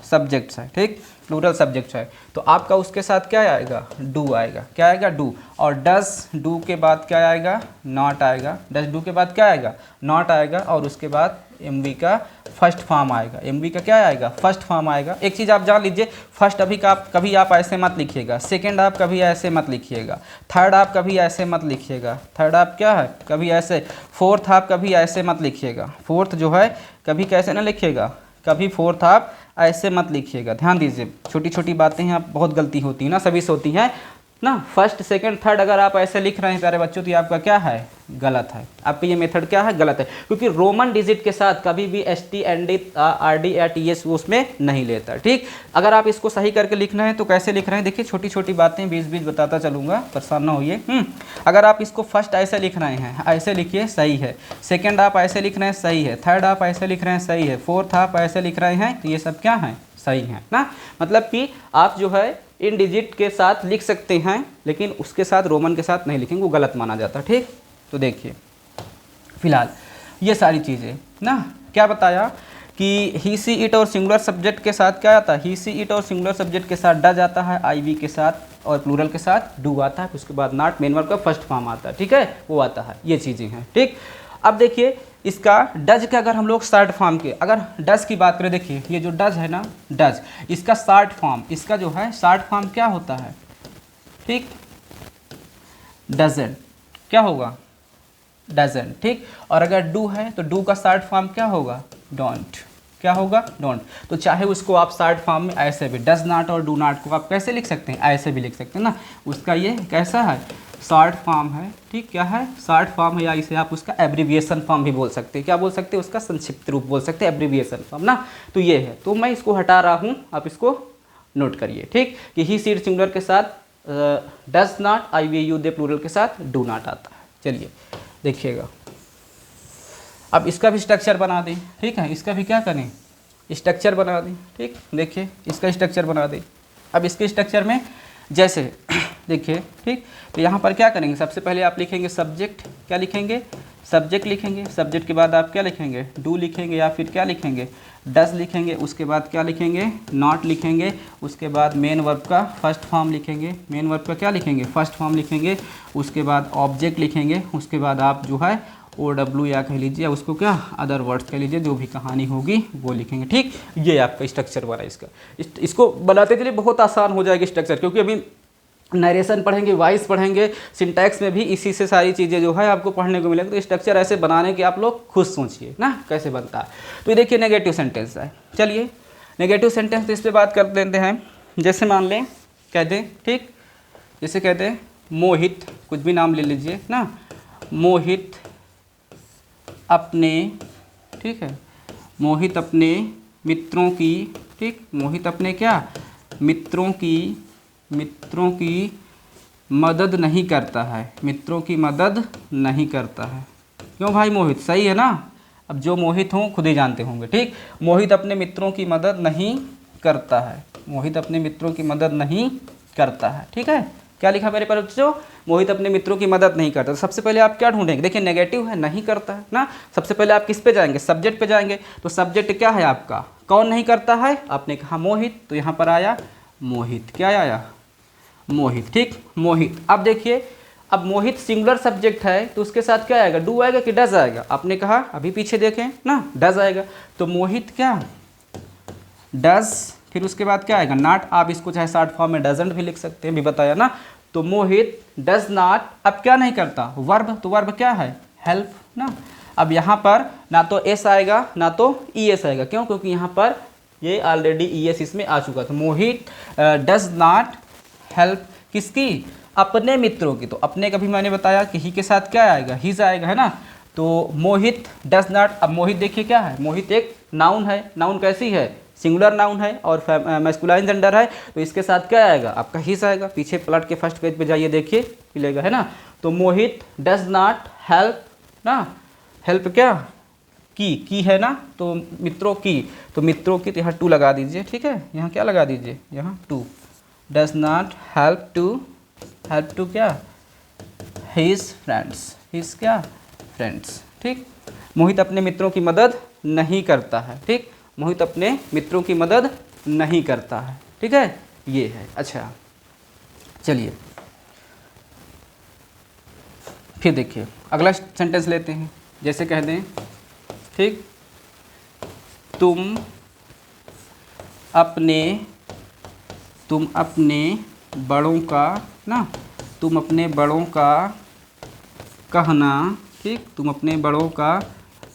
सब्जेक्ट्स है, ठीक, प्लूरल सब्जेक्ट्स है, तो आपका उसके साथ क्या आएगा, डू आएगा, क्या आएगा, डू। और डस, डू के बाद क्या आएगा, नॉट आएगा, डस डू के बाद क्या आएगा, नॉट आएगा, और उसके बाद एम वी का फर्स्ट फॉर्म आएगा, एम वी का क्या आएगा, फर्स्ट फॉर्म आएगा। एक चीज़ आप जान लीजिए, फर्स्ट अभी का आप कभी आप ऐसे मत लिखिएगा, सेकेंड आप कभी ऐसे मत लिखिएगा, थर्ड आप कभी ऐसे मत लिखिएगा, थर्ड आप क्या है कभी ऐसे, फोर्थ आप कभी ऐसे मत लिखिएगा, फोर्थ जो है कभी कैसे ना लिखिएगा, कभी फोर्थ आप ऐसे मत लिखिएगा, ध्यान दीजिए, छोटी छोटी बातें हैं, आप बहुत गलती होती है ना, सभी से होती हैं ना। फर्स्ट सेकंड थर्ड अगर आप ऐसे लिख रहे हैं प्यारे बच्चों, तो ये आपका क्या है, गलत है, आपका ये मेथड क्या है, गलत है, क्योंकि रोमन डिजिट के साथ कभी भी S T N D R D या टी एस उसमें नहीं लेता, ठीक। अगर आप इसको सही करके लिखना है तो कैसे लिख रहे हैं, देखिए छोटी छोटी बातें बीच बीच बताता चलूँगा, परेशान ना होइए। अगर आप इसको फर्स्ट ऐसे लिख रहे हैं, ऐसे लिखिए, सही है, सेकेंड आप ऐसे लिख रहे हैं, सही है, थर्ड आप ऐसे लिख रहे हैं, सही है, फोर्थ आप ऐसे लिख रहे हैं, तो ये सब क्या है, सही है ना। मतलब कि आप जो है इन डिजिट के साथ लिख सकते हैं, लेकिन उसके साथ रोमन के साथ नहीं लिखेंगे, वो गलत माना जाता है, ठीक। तो देखिए फिलहाल ये सारी चीज़ें ना, क्या बताया कि ही सी इट और सिंगुलर सब्जेक्ट के साथ क्या आता है, ही सी इट और सिंगुलर सब्जेक्ट के साथ डज आता है, आई वी के साथ, और प्लूरल के साथ डू आता है, उसके बाद नॉट, मेन वर्ब का फर्स्ट फॉर्म आता है, ठीक है, वो आता है, ये चीज़ें हैं, ठीक। अब देखिए इसका डज का अगर हम लोग शॉर्ट फॉर्म के, अगर डज की बात करें, देखिए ये जो डज है ना, डज, इसका शॉर्ट फॉर्म, इसका जो है शॉर्ट फॉर्म क्या होता है, ठीक, डजन, क्या होगा, डजन, ठीक। और अगर डू है तो डू का शॉर्ट फॉर्म क्या होगा, डोंट, क्या होगा, डोंट। तो चाहे उसको आप शॉर्ट फॉर्म में ऐसे भी, डज नॉट और डू नॉट को आप कैसे लिख सकते हैं, ऐसे भी लिख सकते हैं ना, उसका ये कैसा है, शॉर्ट फॉर्म है, ठीक, क्या है, शॉर्ट फॉर्म है, या इसे आप उसका एब्रीविएशन फॉर्म भी बोल सकते हैं, क्या बोल सकते हैं, उसका संक्षिप्त रूप बोल सकते हैं, एब्रीविएशन फॉर्म ना। तो ये है, तो मैं इसको हटा रहा हूँ, आप इसको नोट करिए, ठीक, कि ही सी सिंगुलर के साथ does not, I we you they plural के साथ डू नॉट आता है। चलिए देखिएगा, अब इसका भी स्ट्रक्चर बना दें, ठीक है, इसका भी क्या करें, स्ट्रक्चर बना दें, ठीक, देखिए इसका स्ट्रक्चर बना दें। अब इसके स्ट्रक्चर में जैसे देखिए, ठीक, तो यहाँ पर क्या करेंगे, सबसे पहले आप लिखेंगे सब्जेक्ट, क्या लिखेंगे, सब्जेक्ट लिखेंगे, सब्जेक्ट के बाद आप क्या लिखेंगे, डू लिखेंगे, या फिर क्या लिखेंगे, डज लिखेंगे, उसके बाद क्या लिखेंगे, नॉट लिखेंगे, उसके बाद मेन वर्ब का फर्स्ट फॉर्म लिखेंगे, मेन वर्ब का क्या लिखेंगे, फर्स्ट फॉर्म लिखेंगे, उसके बाद ऑब्जेक्ट लिखेंगे, उसके बाद आप जो है OW या कह लीजिए, या उसको क्या अदर वर्ड्स कह लीजिए, जो भी कहानी होगी वो लिखेंगे। ठीक, ये आपका स्ट्रक्चर बना इसका। इसको बनाते चलिए, बहुत आसान हो जाएगी स्ट्रक्चर, क्योंकि अभी नरेशन पढ़ेंगे, वॉइस पढ़ेंगे, सिंटैक्स में भी इसी से सारी चीज़ें जो है आपको पढ़ने को मिलेंगी। तो स्ट्रक्चर ऐसे बनाने के आप लोग खुद सोचिए ना कैसे बनता है। तो ये देखिए नेगेटिव सेंटेंस है। चलिए नेगेटिव सेंटेंस तो इस पर बात कर लेते हैं। जैसे मान लें कह दें, ठीक, जैसे कह दें मोहित, कुछ भी नाम ले लीजिए ना, मोहित अपने, ठीक है, मोहित अपने मित्रों की, ठीक, मोहित अपने क्या मित्रों की मदद नहीं करता है, मित्रों की मदद नहीं करता है। क्यों भाई मोहित, सही है ना। अब जो मोहित हों खुद ही जानते होंगे। ठीक, मोहित अपने मित्रों की मदद नहीं करता है, मोहित अपने मित्रों की मदद नहीं करता है। ठीक है, क्या लिखा मेरे पर बच्चों, मोहित अपने मित्रों की मदद नहीं करता। तो सबसे पहले आप क्या ढूंढेंगे, देखिए नेगेटिव है, नहीं करता है ना। सबसे पहले आप किस पे जाएंगे, सब्जेक्ट पे जाएंगे। तो सब्जेक्ट क्या है आपका, कौन नहीं करता है, आपने कहा मोहित, तो यहाँ पर आया मोहित, क्या आया मोहित। ठीक, मोहित। अब देखिए, अब मोहित सिंगुलर सब्जेक्ट है तो उसके साथ क्या आएगा, डू आएगा कि डज आएगा। आपने कहा अभी पीछे देखें ना, डज आएगा। तो मोहित क्या डज, फिर उसके बाद क्या आएगा नॉट। आप इसको चाहे शॉर्ट फॉर्म में डजंट भी लिख सकते हैं, भी बताया ना। तो मोहित डज नॉट, अब क्या नहीं करता, वर्ब। तो वर्ब क्या है, हेल्प ना। अब यहाँ पर ना तो एस आएगा ना तो ई एस आएगा। क्यों, क्योंकि यहाँ पर ये ऑलरेडी ई एस इसमें आ चुका था। मोहित डज नॉट हेल्प किसकी, अपने मित्रों की। तो अपने का भी मैंने बताया कि ही के साथ क्या आएगा, हिज आएगा, है ना। तो मोहित डज नॉट, अब मोहित देखिए क्या है, मोहित एक नाउन है। नाउन कैसी है, सिंगुलर नाउन है और मैस्कुलाइन जेंडर है। तो इसके साथ क्या आएगा आपका हिज आएगा। पीछे पलट के फर्स्ट पेज पे जाइए, देखिए मिलेगा, है ना। तो मोहित डज नॉट हेल्प ना, हेल्प क्या की है ना, तो मित्रों की। तो मित्रों की तो यहाँ टू लगा दीजिए। ठीक है, यहाँ क्या लगा दीजिए, यहाँ to. Does not help to क्या, हिज फ्रेंड्स, हिज क्या फ्रेंड्स। ठीक, मोहित अपने मित्रों की मदद नहीं करता है। ठीक, मोहित अपने मित्रों की मदद नहीं करता है। ठीक है, ये है। अच्छा चलिए फिर देखिए अगला सेंटेंस लेते हैं। जैसे कह दें, ठीक, तुम अपने बड़ों का ना, तुम अपने बड़ों का कहना, ठीक, तुम अपने बड़ों का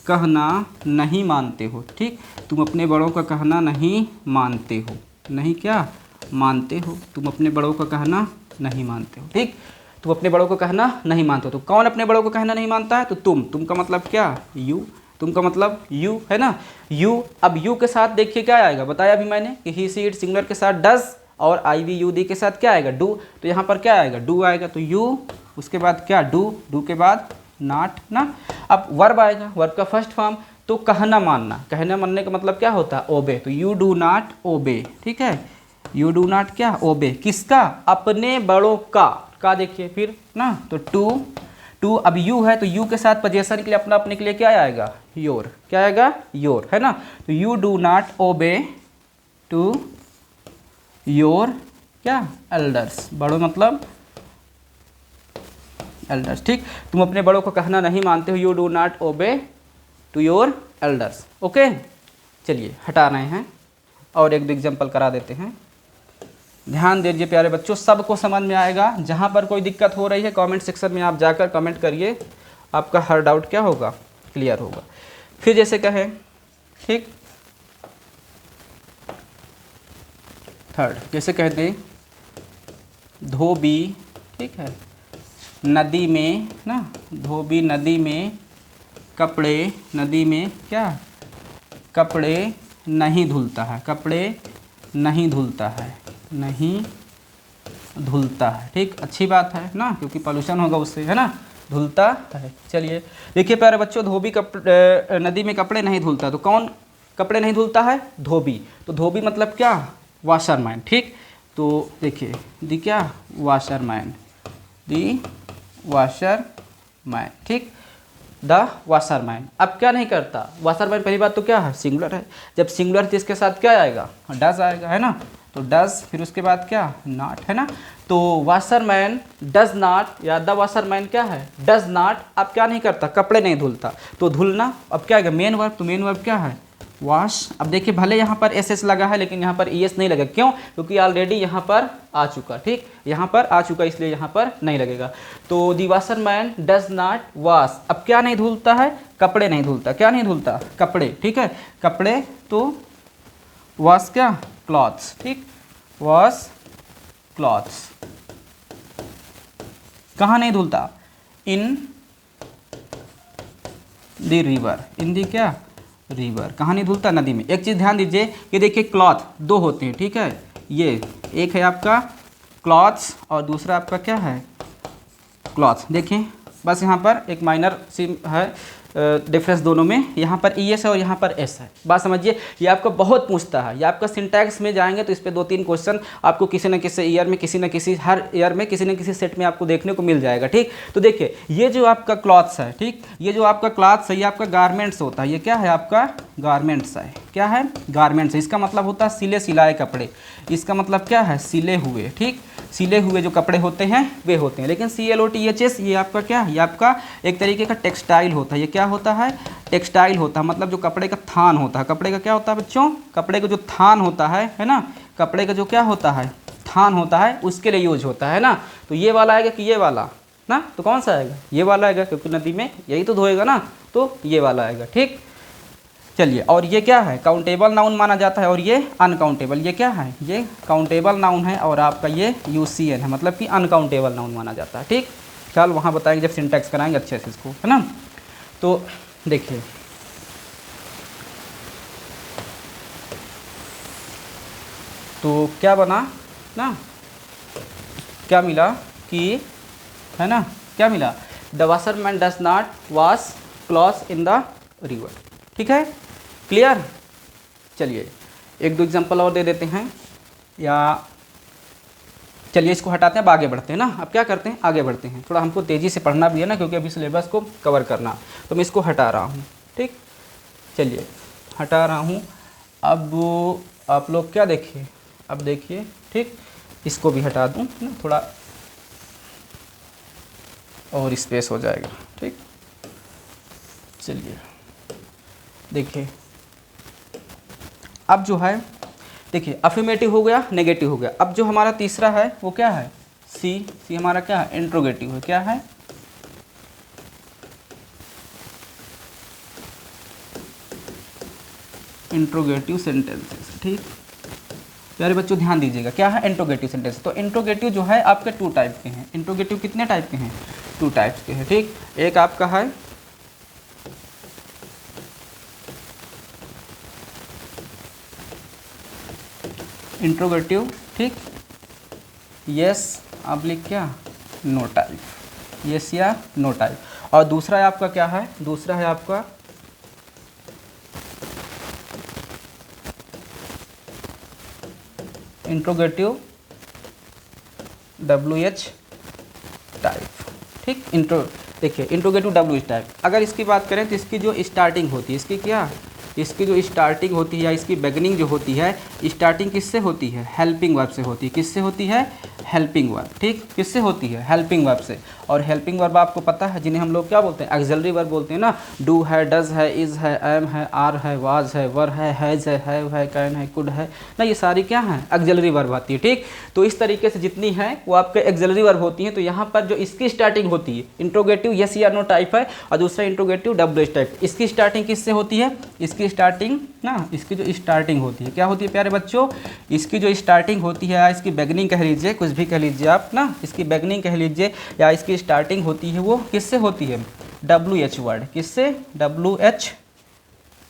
कहना नहीं मानते हो। ठीक, तुम अपने बड़ों का कहना नहीं मानते हो, नहीं क्या मानते हो, तुम अपने बड़ों का कहना नहीं मानते हो। ठीक, तुम अपने बड़ों का कहना नहीं मानते हो। तो कौन अपने बड़ों का कहना नहीं मानता है, तो तुम का मतलब क्या, यू, तुम का मतलब यू, है ना, यू। अब यू के साथ देखिए क्या आएगा, बताया अभी मैंने कि ही सी इट सिंगुलर के साथ डज, और आई वी यू डी के साथ क्या आएगा, डू। तो यहाँ पर क्या आएगा, डू आएगा। तो यू, उसके बाद क्या, डू के बाद नॉट ना। अब वर्ब आएगा, वर्ब का फर्स्ट फॉर्म। तो कहना मानना, कहना मानने का मतलब क्या होता है, ओबे। तो यू डू नॉट ओबे। ठीक है, यू डू नॉट क्या ओबे, किसका, अपने बड़ों का देखिए फिर ना। तो टू अब यू है, तो यू के साथ पोजेशन के लिए अपना अपने के लिए क्या आएगा, योर, क्या आएगा, योर, है ना। तो you do not obey to your क्या, एल्डर्स, बड़ों मतलब एल्डर्स। ठीक, तुम अपने बड़ों को कहना नहीं मानते हो, you do not obey to your elders. Okay, चलिए हटा रहे हैं और एक दो एग्जाम्पल करा देते हैं। ध्यान दीजिए प्यारे बच्चों, सबको समझ में आएगा। जहाँ पर कोई दिक्कत हो रही है कमेंट सेक्शन में आप जाकर कमेंट करिए, आपका हर डाउट क्या होगा, क्लियर होगा। फिर जैसे कहें, ठीक, थर्ड, जैसे कहते हैं धोबी, ठीक है, नदी में ना, धोबी नदी में कपड़े, नदी में क्या, कपड़े नहीं धुलता है, कपड़े नहीं धुलता है, नहीं धुलता है। ठीक, अच्छी बात है ना, क्योंकि पॉल्यूशन होगा उससे, है ना, धुलता है। चलिए देखिए प्यारे बच्चों, धोबी नदी में कपड़े नहीं धुलता। तो कौन कपड़े नहीं धुलता है, धोबी। तो धोबी मतलब क्या, वाशरमैन। ठीक, तो देखिए दी क्या, वाशरमैन, दी वाशरमैन। ठीक, द वाशरमैन। अब क्या नहीं करता, वाशरमैन पहली बात तो क्या है, सिंगुलर है। जब सिंगुलर तो इसके साथ क्या आएगा, डज आएगा, है ना। तो डज, फिर उसके बाद क्या, नॉट, है ना। तो वाशरमैन डज नॉट, या द वाशरमैन क्या है, डज नॉट, अब क्या नहीं करता, कपड़े नहीं धुलता। तो धुलना अब क्या है, मेन वर्ब, तो मेन वर्ब क्या है, वॉश। अब देखिए भले यहाँ पर एस एस लगा है लेकिन यहाँ पर ई एस नहीं लगा, क्यों, क्योंकि ऑलरेडी यहाँ पर आ चुका, ठीक, यहाँ पर आ चुका इसलिए यहाँ पर नहीं लगेगा। तो दी वाशरमैन डज नॉट वॉश, अब क्या नहीं धुलता है, कपड़े नहीं धुलता, क्या नहीं धुलता, कपड़े, ठीक है, कपड़े, तो वॉश क्या, क्लॉथ्स, ठीक, वॉश क्लॉथ्स। कहाँ नहीं धुलता, in the river, in the क्या, रिवर, कहाँ नहीं धुलता, नदी में। एक चीज़ ध्यान दीजिए कि देखिए क्लॉथ दो होते हैं, ठीक है, ये एक है आपका क्लॉथ्स और दूसरा आपका क्या है, क्लॉथ। देखिए बस यहाँ पर एक माइनर सी है डिफरेंस दोनों में, यहाँ पर ई एस है और यहाँ पर एस है। बात समझिए, ये आपको बहुत पूछता है, ये आपका सिंटैक्स में जाएंगे तो इस पे 2-3 क्वेश्चन आपको किसी न किसी ईयर में, किसी न किसी, हर ईयर में किसी न किसी सेट में आपको देखने को मिल जाएगा, ठीक। तो देखिए ये जो आपका क्लॉथ्स है, ठीक, ये जो आपका क्लॉथ्स है ये आपका गारमेंट्स होता है, ये क्या है आपका गारमेंट्स है, क्या है, गारमेंट्स है। इसका मतलब होता है सिले सिलाए कपड़े, इसका मतलब क्या है, सिले हुए, ठीक, सिले हुए जो कपड़े होते हैं वे होते हैं। लेकिन CLOTHS ये आपका क्या है, ये आपका एक तरीके का टेक्सटाइल होता है, ये क्या होता है, टेक्सटाइल होता है, मतलब जो कपड़े का थान होता है, कपड़े का क्या होता है बच्चों, कपड़े का जो थान होता है ना, कपड़े का जो क्या होता है, थान होता है, उसके लिए यूज होता है ना। तो ये वाला आएगा कि ये वाला ना, तो कौन सा आएगा, ये वाला आएगा, क्योंकि नदी में यही तो धोएगा ना, तो ये वाला आएगा, ठीक। चलिए, और ये क्या है, काउंटेबल नाउन माना जाता है, और ये अनकाउंटेबल, ये क्या है, ये काउंटेबल नाउन है, और आपका ये UCN है, मतलब कि अनकाउंटेबल नाउन माना जाता है, ठीक। ख्याल वहाँ बताएंगे जब सिंटैक्स कराएंगे अच्छे से इसको, है ना। तो देखिए तो क्या बना ना, क्या मिला कि, है ना, क्या मिला, the washerman does not wash clothes in the river, ठीक है, क्लियर। चलिए 1-2 एग्जाम्पल और दे देते हैं, या चलिए इसको हटाते हैं, अब आगे बढ़ते हैं ना। अब क्या करते हैं, आगे बढ़ते हैं, थोड़ा हमको तेज़ी से पढ़ना भी है ना, क्योंकि अभी सिलेबस को कवर करना, तो मैं इसको हटा रहा हूँ, ठीक। चलिए हटा रहा हूँ। अब आप लोग क्या देखिए, अब देखिए, ठीक, इसको भी हटा दूँ ना, थोड़ा और स्पेस हो जाएगा, ठीक। चलिए देखिए, अब जो है देखिए अफर्मेटिव हो गया, नेगेटिव हो गया। अब जो हमारा तीसरा है वो क्या है, सी हमारा क्या है, इंट्रोगेटिव है, क्या है, इंट्रोगेटिव सेंटेंसेस, ठीक। प्यारे बच्चों ध्यान दीजिएगा, क्या है इंट्रोगेटिव सेंटेंस। तो इंट्रोगेटिव जो है आपके 2 टाइप के हैं। इंट्रोगेटिव कितने टाइप के हैं, 2 टाइप्स के हैं, ठीक। एक आपका है इंट्रोगेटिव, ठीक, यस ऑब्लिक क्या, नो टाइप, यस या नो टाइप। और दूसरा है आपका क्या है, दूसरा है आपका इंट्रोगेटिव WH टाइप, ठीक। देखिए इंट्रोगेटिव WH टाइप, अगर इसकी बात करें तो इसकी जो स्टार्टिंग होती है, इसकी क्या, इसकी जो स्टार्टिंग होती है या इसकी बिगनिंग जो होती है, स्टार्टिंग किससे होती है, हेल्पिंग वर्ब से होती है। किससे होती है, हेल्पिंग वर्ब, ठीक, किससे होती है, हेल्पिंग वर्ब से। और हेल्पिंग वर्ब आपको पता है जिन्हें हम लोग क्या बोलते हैं, ऑक्सिलरी वर्ब बोलते हैं ना। डू है, डज है, इज़ है, एम है, आर है, वाज है, वर है, हैज़ है, हैव है, कैन है, कुड है ना, ये सारी क्या हैं, ऑक्सिलरी वर्ब आती है, ठीक। तो इस तरीके से जितनी हैं वो आपके ऑक्सिलरी वर्ब होती हैं। तो यहाँ पर जो इसकी स्टार्टिंग होती है, इंट्रोगेटिव यस या नो टाइप है, और दूसरा इंट्रोगेटिव WH टाइप। इसकी स्टार्टिंग किससे होती है, इसकी स्टार्टिंग ना, इसकी जो स्टार्टिंग होती है क्या होती है प्यारे बच्चों, इसकी जो स्टार्टिंग होती है, या इसकी बिगनिंग कह लीजिए, कुछ भी कह लीजिए आप ना, इसकी बिगनिंग कह लीजिए या इसकी स्टार्टिंग होती है, वो किससे होती है, WH वर्ड। किससे, WH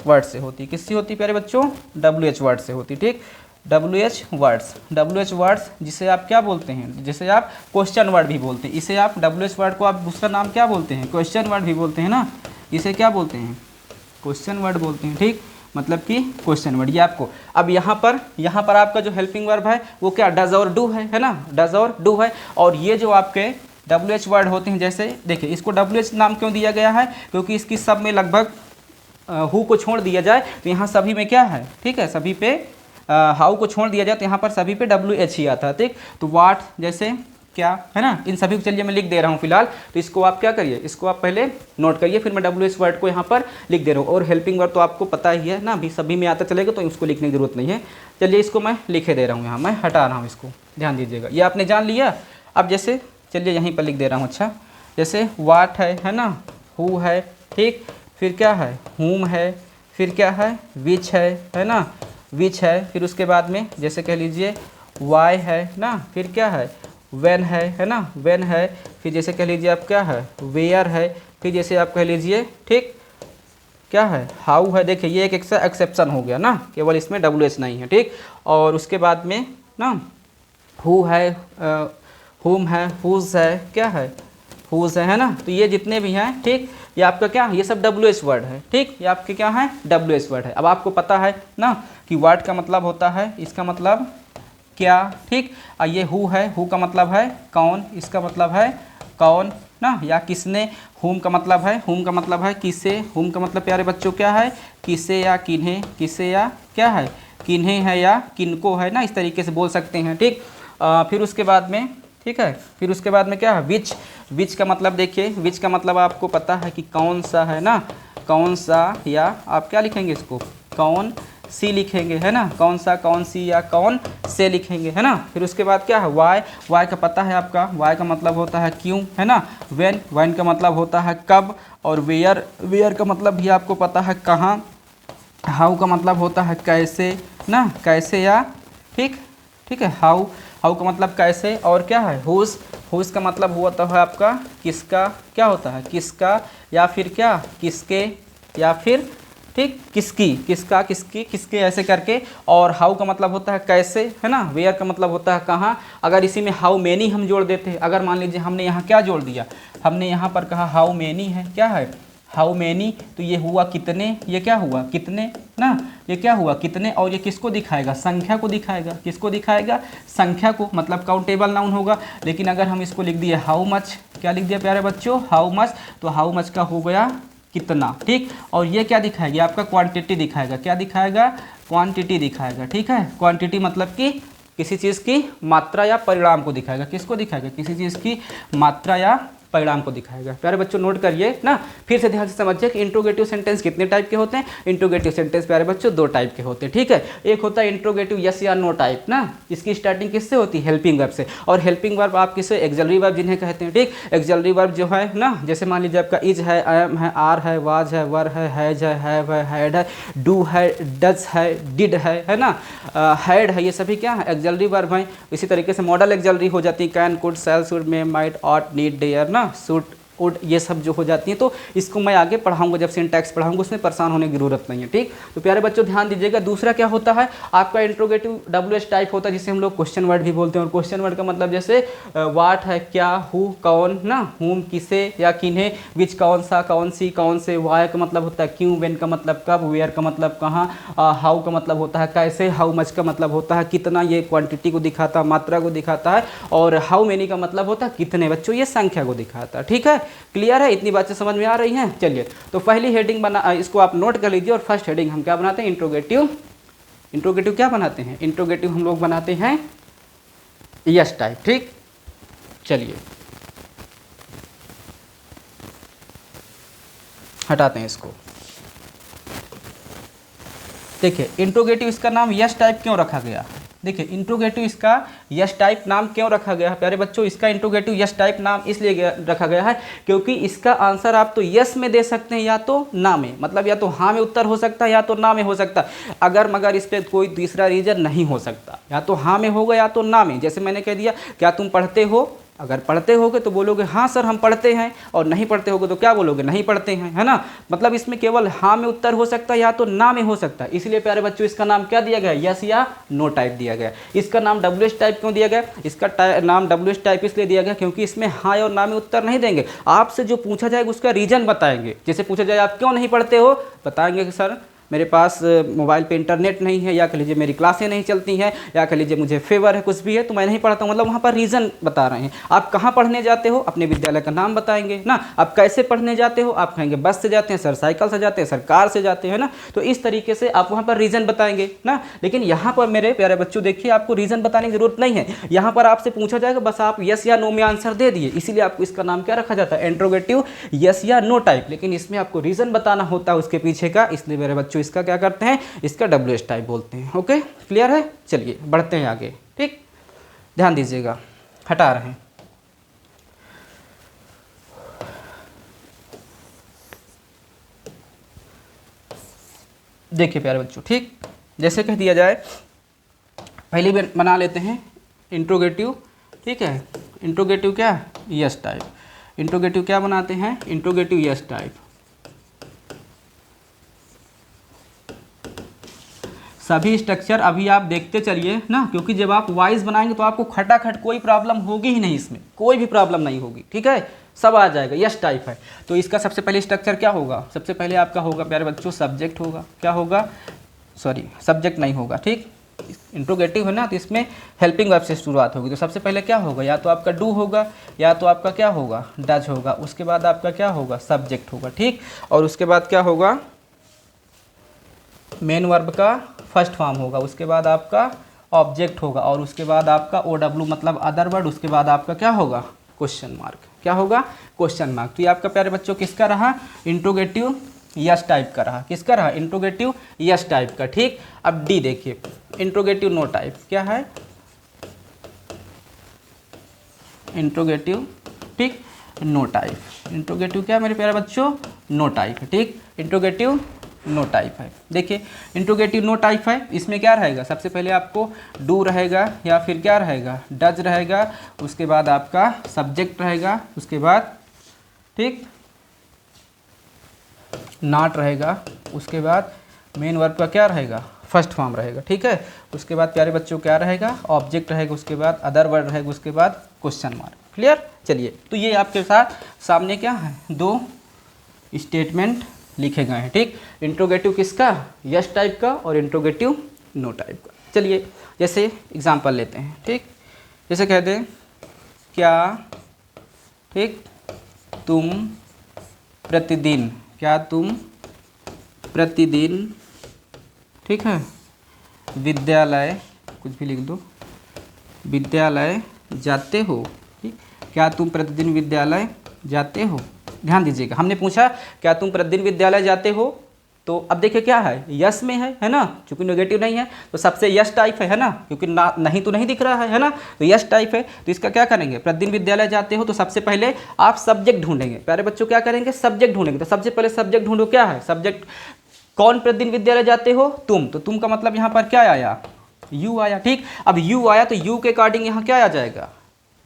वर्ड से होती है। किससे होती है प्यारे बच्चों, WH वर्ड से होती है, ठीक। WH वर्ड्स जिसे आप क्या बोलते हैं, जिसे आप क्वेश्चन वर्ड भी बोलते हैं। इसे आप WH वर्ड को आप दूसरा नाम क्या बोलते हैं, क्वेश्चन वर्ड भी बोलते हैं ना, इसे क्या बोलते हैं, क्वेश्चन वर्ड बोलते हैं, ठीक, मतलब कि क्वेश्चन वर्ड। ये आपको अब यहाँ पर आपका जो हेल्पिंग वर्ब है वो क्या, डज और डू है ना, डज और डू है। और ये जो आपके WH वर्ड होते हैं, जैसे देखिए इसको WH नाम क्यों दिया गया है, क्योंकि इसकी सब में लगभग हु को छोड़ दिया जाए तो यहाँ सभी में क्या है, ठीक है, सभी पे हाउ को छोड़ दिया जाए तो यहाँ पर सभी पे WH ही आता है, ठीक। तो वाट जैसे क्या है ना, इन सभी को चलिए मैं लिख दे रहा हूँ फिलहाल, तो इसको आप क्या करिए, इसको आप पहले नोट करिए, फिर मैं WH वर्ड को यहाँ पर लिख दे रहा हूँ। और हेल्पिंग वर्ड तो आपको पता ही है ना, अभी सभी में आता चलेगा, तो इसको लिखने की जरूरत नहीं है। चलिए इसको मैं लिखे दे रहा हूँ, यहाँ मैं हटा रहा हूँ इसको, ध्यान दीजिएगा, ये आपने जान लिया। अब जैसे चलिए यहीं पर लिख दे रहा हूँ, अच्छा जैसे वाट है ना, हु है, ठीक, फिर क्या है, हुम है, फिर क्या है, विच है ना, विच है, फिर उसके बाद में जैसे कह लीजिए वाई है ना, फिर क्या है, वेन है ना, वेन है, फिर जैसे कह लीजिए आप क्या है, वेयर है, फिर जैसे आप कह लीजिए, ठीक, क्या है, हाउ है। देखिए ये एक एक्सेप्शन हो गया ना, केवल इसमें WH नहीं है, ठीक। और उसके बाद में ना हु है, हुम है, हुज है, क्या है, हुज है ना। तो ये जितने भी हैं, ठीक, ये आपका क्या, ये सब WH वर्ड है, ठीक, ये आपके क्या है, WH वर्ड है। अब आपको पता है ना कि वर्ड का मतलब होता है, इसका मतलब क्या, ठीक। और ये हु है, हु का मतलब है कौन, इसका मतलब है कौन ना, या किसने। हुम का मतलब है, हुम का मतलब है किसे, हुम का मतलब प्यारे बच्चों क्या है, किसे या किन्हें, किसे या क्या है, किन्हें है या किनको है ना, इस तरीके से बोल सकते हैं, ठीक। फिर उसके बाद में, ठीक है, फिर उसके बाद में क्या है, विच। विच का मतलब देखिए, विच का मतलब आपको पता है कि कौन सा है ना, कौन सा, या आप क्या लिखेंगे इसको, कौन सी लिखेंगे है ना, कौन सा, कौन सी या कौन से लिखेंगे है ना। फिर उसके बाद क्या है, वाई। वाई का पता है आपका, वाई का मतलब होता है क्यों है ना। वेन, वेन का मतलब होता है कब। और वेयर, वेयर का मतलब भी आपको पता है कहाँ। हाउ का मतलब होता है कैसे ना, कैसे या, ठीक, ठीक है, हाउ, हाउ का मतलब कैसे। और क्या है, हुज, हुज का मतलब होता है आपका किसका, क्या होता है, किसका, या फिर क्या, किसके, या फिर, ठीक, किसकी, किसका, किसकी, किसके, ऐसे करके। और हाउ का मतलब होता है कैसे है ना। वेयर का मतलब होता है कहाँ। अगर इसी में हाउ मैनी हम जोड़ देते, अगर मान लीजिए हमने यहाँ क्या जोड़ दिया, हमने यहाँ पर कहा हाउ मैनी है, क्या है, हाउ मैनी, तो ये हुआ कितने, ये क्या हुआ कितने ना, ये क्या हुआ कितने। और ये किसको दिखाएगा, संख्या को दिखाएगा, किसको दिखाएगा, संख्या को, मतलब काउंटेबल नाउन होगा। लेकिन अगर हम इसको लिख दिए हाउ मच, क्या लिख दिया प्यारे बच्चों, हाउ मच, तो हाउ मच का हो गया कितना, ठीक। और ये क्या दिखाएगा, आपका क्वांटिटी दिखाएगा, क्या दिखाएगा, क्वांटिटी दिखाएगा, ठीक है। क्वांटिटी मतलब कि किसी चीज़ की मात्रा या परिणाम को दिखाएगा, किसको दिखाएगा, किसी चीज़ की मात्रा या परिणाम को दिखाएगा। प्यारे बच्चों नोट करिए ना, फिर से ध्यान से समझिए कि इंट्रोगेटिव सेंटेंस कितने टाइप के होते हैं। इंट्रोगेटिव सेंटेंस प्यारे बच्चों दो टाइप के होते हैं, ठीक है। एक होता है इंट्रोगेटिव यस या नो टाइप ना, इसकी स्टार्टिंग किससे होती है, हेल्पिंग वर्ब से। और हेल्पिंग वर्ब आप किसे, एक्सिलरी वर्ब जिन्हें कहते हैं, ठीक। एक्सिलरी वर्ब जो है ना, जैसे मान लीजिए आपका इज है, आई एम है, आर है, वाज है, वर है, हैज है, हैव है, हैड है, डू है, डज है, डिड है ना, हैड है, ये सभी क्या है, एक्सिलरी वर्ब हैं। इसी तरीके से मॉडल एक्सिलरी हो जाती है, can, could, shall, should, may, might, ought, need, dare ना, सूट, उड, ये सब जो हो जाती हैं। तो इसको मैं आगे पढ़ाऊंगा, जब सिंटैक्स पढ़ाऊंगा, उसमें परेशान होने की जरूरत नहीं है, ठीक। तो प्यारे बच्चों ध्यान दीजिएगा। दूसरा क्या होता है आपका इंट्रोगेटिव WH टाइप होता है, जिसे हम लोग क्वेश्चन वर्ड भी बोलते हैं। और क्वेश्चन वर्ड का मतलब जैसे वाट है क्या, हु कौन ना, हुम किसे या किन्हें, विच कौन सा, कौन सी, कौन से, वाई का मतलब होता है क्यों, वेन का मतलब कब, वेयर का मतलब कहाँ, हाउ का मतलब होता है कैसे, हाउ मच का मतलब होता है कितना, ये क्वांटिटी को दिखाता है, मात्रा को दिखाता है। और हाउ मेनी का मतलब होता है कितने बच्चों, ये संख्या को दिखाता है, ठीक है। क्लियर है, इतनी बातें समझ में आ रही हैं। चलिए तो पहली हेडिंग बना, इसको आप नोट कर लीजिए। और फर्स्ट हेडिंग हम क्या बनाते हैं, इंट्रोगेटिव। इंट्रोगेटिव क्या बनाते हैं, इंट्रोगेटिव हम लोग बनाते हैं यस टाइप, ठीक। चलिए हटाते हैं इसको। देखिए इंट्रोगेटिव इसका नाम यस टाइप क्यों रखा गया, देखिए इंट्रोगेटिव इसका यस टाइप नाम क्यों रखा गया है प्यारे बच्चों। इसका इंट्रोगेटिव यस टाइप नाम इसलिए रखा गया है क्योंकि इसका आंसर आप तो यस में दे सकते हैं या तो ना में, मतलब या तो हाँ में उत्तर हो सकता है या तो ना में हो सकता है। अगर मगर इस पर कोई तीसरा रीजन नहीं हो सकता, या तो हाँ में होगा या तो ना में। जैसे मैंने कह दिया क्या तुम पढ़ते हो, अगर पढ़ते होगे तो बोलोगे हाँ सर हम पढ़ते हैं, और नहीं पढ़ते होगे तो क्या बोलोगे, नहीं पढ़ते हैं, है ना। मतलब इसमें केवल हाँ में उत्तर हो सकता है या तो ना में हो सकता है। इसलिए प्यारे बच्चों इसका नाम क्या दिया गया, यस या नो टाइप दिया गया। इसका नाम WH टाइप क्यों दिया गया, इसका नाम WH टाइप इसलिए दिया गया क्योंकि इसमें हाँ और ना में उत्तर नहीं देंगे, आपसे जो पूछा जाएगा उसका रीजन बताएंगे। जैसे पूछा जाए आप क्यों नहीं पढ़ते हो, बताएंगे कि सर मेरे पास मोबाइल पे इंटरनेट नहीं है, या कह लीजिए मेरी क्लासें नहीं चलती हैं, या कह लीजिए मुझे फेवर है, कुछ भी है तो मैं नहीं पढ़ता हूँ, मतलब वहाँ पर रीज़न बता रहे हैं। आप कहाँ पढ़ने जाते हो, अपने विद्यालय का नाम बताएंगे ना। आप कैसे पढ़ने जाते हो, आप कहेंगे बस से जाते हैं सर, साइकिल से जाते हैं सर, कार से जाते हैं ना। तो इस तरीके से आप वहाँ पर रीज़न बताएंगे ना। लेकिन यहाँ पर मेरे प्यारे बच्चों देखिए, आपको रीज़न बताने की जरूरत नहीं है। यहाँ पर आपसे पूछा जाएगा, बस आप यस या नो में आंसर दे दिए, इसीलिए आपको इसका नाम क्या रखा जाता है, इंट्रोगेटिव यस या नो टाइप। लेकिन इसमें आपको रीज़न बताना होता है उसके पीछे का, इसलिए मेरे बच्चों इसका क्या करते हैं, इसका WH टाइप बोलते हैं। ओके, क्लियर है। चलिए बढ़ते हैं आगे। ठीक, ध्यान दीजिएगा, हटा रहे हैं। देखिए प्यारे बच्चों, ठीक, जैसे कह दिया जाए, पहले बना लेते हैं इंट्रोगेटिव। ठीक है, इंट्रोगेटिव क्या, यस टाइप। इंट्रोगेटिव क्या बनाते हैं, इंट्रोगेटिव यस टाइप। सभी स्ट्रक्चर अभी आप देखते चलिए ना, क्योंकि जब आप वाइज बनाएंगे तो आपको खटाखट कोई प्रॉब्लम होगी ही नहीं, इसमें कोई भी प्रॉब्लम नहीं होगी। ठीक है, सब आ जाएगा, यस टाइप है। तो इसका सबसे पहले स्ट्रक्चर क्या होगा, सबसे पहले आपका होगा प्यारे बच्चों सब्जेक्ट होगा। क्या होगा, सॉरी सब्जेक्ट नहीं होगा, ठीक, इंट्रोगेटिव है ना, तो इसमें हेल्पिंग वर्ब से शुरुआत होगी। तो सबसे पहले क्या होगा, या तो आपका डू होगा, या तो आपका क्या होगा, डज होगा। उसके बाद आपका क्या होगा, सब्जेक्ट होगा। ठीक, और उसके बाद क्या होगा, मेन वर्ब का फर्स्ट फॉर्म होगा। उसके बाद आपका ऑब्जेक्ट होगा, और उसके बाद आपका OW मतलब अदर वर्ड। उसके बाद आपका क्या होगा, क्वेश्चन मार्क। क्या होगा, क्वेश्चन मार्क। तो ये आपका प्यारे बच्चों किसका रहा, इंट्रोगेटिव यस टाइप का रहा। किसका रहा, इंट्रोगेटिव यस टाइप का। ठीक, अब डी देखिए, इंट्रोगेटिव नो टाइप। क्या है, इंट्रोगेटिव, ठीक, नो टाइप। इंट्रोगेटिव क्या मेरे प्यारे बच्चों, नो टाइप है। ठीक, इंट्रोगेटिव नो टाइप है। देखिए इंट्रोगेटिव नो टाइप है, इसमें क्या रहेगा, सबसे पहले आपको डू रहेगा, या फिर क्या रहेगा, डज रहेगा। उसके बाद आपका सब्जेक्ट रहेगा। उसके बाद ठीक नॉट रहेगा। उसके बाद मेन वर्ब का क्या रहेगा, फर्स्ट फॉर्म रहेगा। ठीक है, उसके बाद प्यारे बच्चों क्या रहेगा, ऑब्जेक्ट रहेगा। उसके बाद अदर वर्ड रहेगा। उसके बाद क्वेश्चन मार्क। क्लियर। चलिए, तो ये आपके साथ सामने क्या है, दो स्टेटमेंट लिखे गए हैं। ठीक, इंट्रोगेटिव किसका, यस टाइप का, और इंट्रोगेटिव नो टाइप का। चलिए जैसे एग्जांपल लेते हैं। ठीक, जैसे कहते हैं, क्या, ठीक, तुम प्रतिदिन, क्या तुम प्रतिदिन, ठीक है, विद्यालय, कुछ भी लिख दो, विद्यालय जाते हो। ठीक, क्या तुम प्रतिदिन विद्यालय जाते हो। ध्यान दीजिएगा, हमने पूछा क्या तुम प्रतिदिन विद्यालय जाते हो, तो अब देखिए क्या है, यस में है ना, क्योंकि नेगेटिव नहीं है तो सबसे यस टाइप है ना, क्योंकि ना नहीं तो नहीं दिख रहा है ना, तो यस टाइप है। तो इसका क्या करेंगे, प्रतिदिन विद्यालय जाते हो, तो सबसे पहले आप सब्जेक्ट ढूंढेंगे। प्यारे बच्चों क्या करेंगे, सब्जेक्ट ढूंढेंगे। तो सबसे पहले सब्जेक्ट ढूंढो, क्या है सब्जेक्ट, कौन प्रतिदिन विद्यालय जाते हो, तुम। तो तुम का मतलब यहाँ पर क्या आया, यू आया। ठीक, अब यू आया तो यू के अकॉर्डिंग यहाँ क्या आ जाएगा,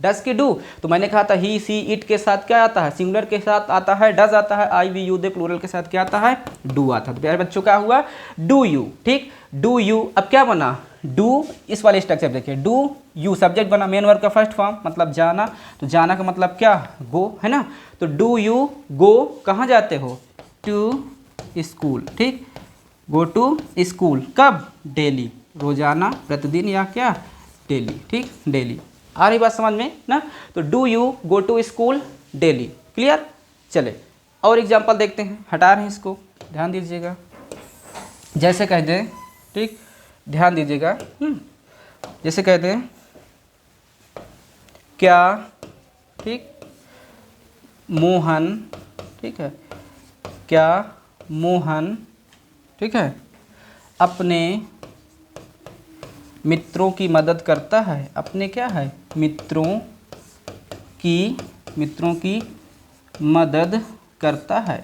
डज की डू। तो मैंने कहा था ही सी इट के साथ क्या आता है, सिंगुलर के साथ आता है डज आता है, आई वी यू दे प्लूरल के साथ क्या आता है, डू आता है। तो प्यारे बच्चों क्या हुआ, डू यू। ठीक, डू यू। अब क्या बना, डू, इस वाले स्ट्रक्चर देखिए, डू यू सब्जेक्ट बना, मेन वर्ब का फर्स्ट फॉर्म मतलब जाना। तो जाना का मतलब क्या, गो, है ना। तो डू यू गो, कहाँ जाते हो, टू स्कूल। ठीक, गो टू स्कूल, कब, डेली, रोजाना, प्रतिदिन, या क्या, डेली। ठीक, डेली। आ रही बात समझ में ना। तो do you go to school daily. Clear. चले और एग्जांपल देखते हैं, हटा रहे हैं इसको, ध्यान दीजिएगा। जैसे कहते हैं, ठीक, ध्यान दीजिएगा, जैसे कहते हैं, क्या, ठीक, मोहन, ठीक है, क्या मोहन, ठीक है, अपने मित्रों की मदद करता है। अपने क्या है, मित्रों की मदद करता है,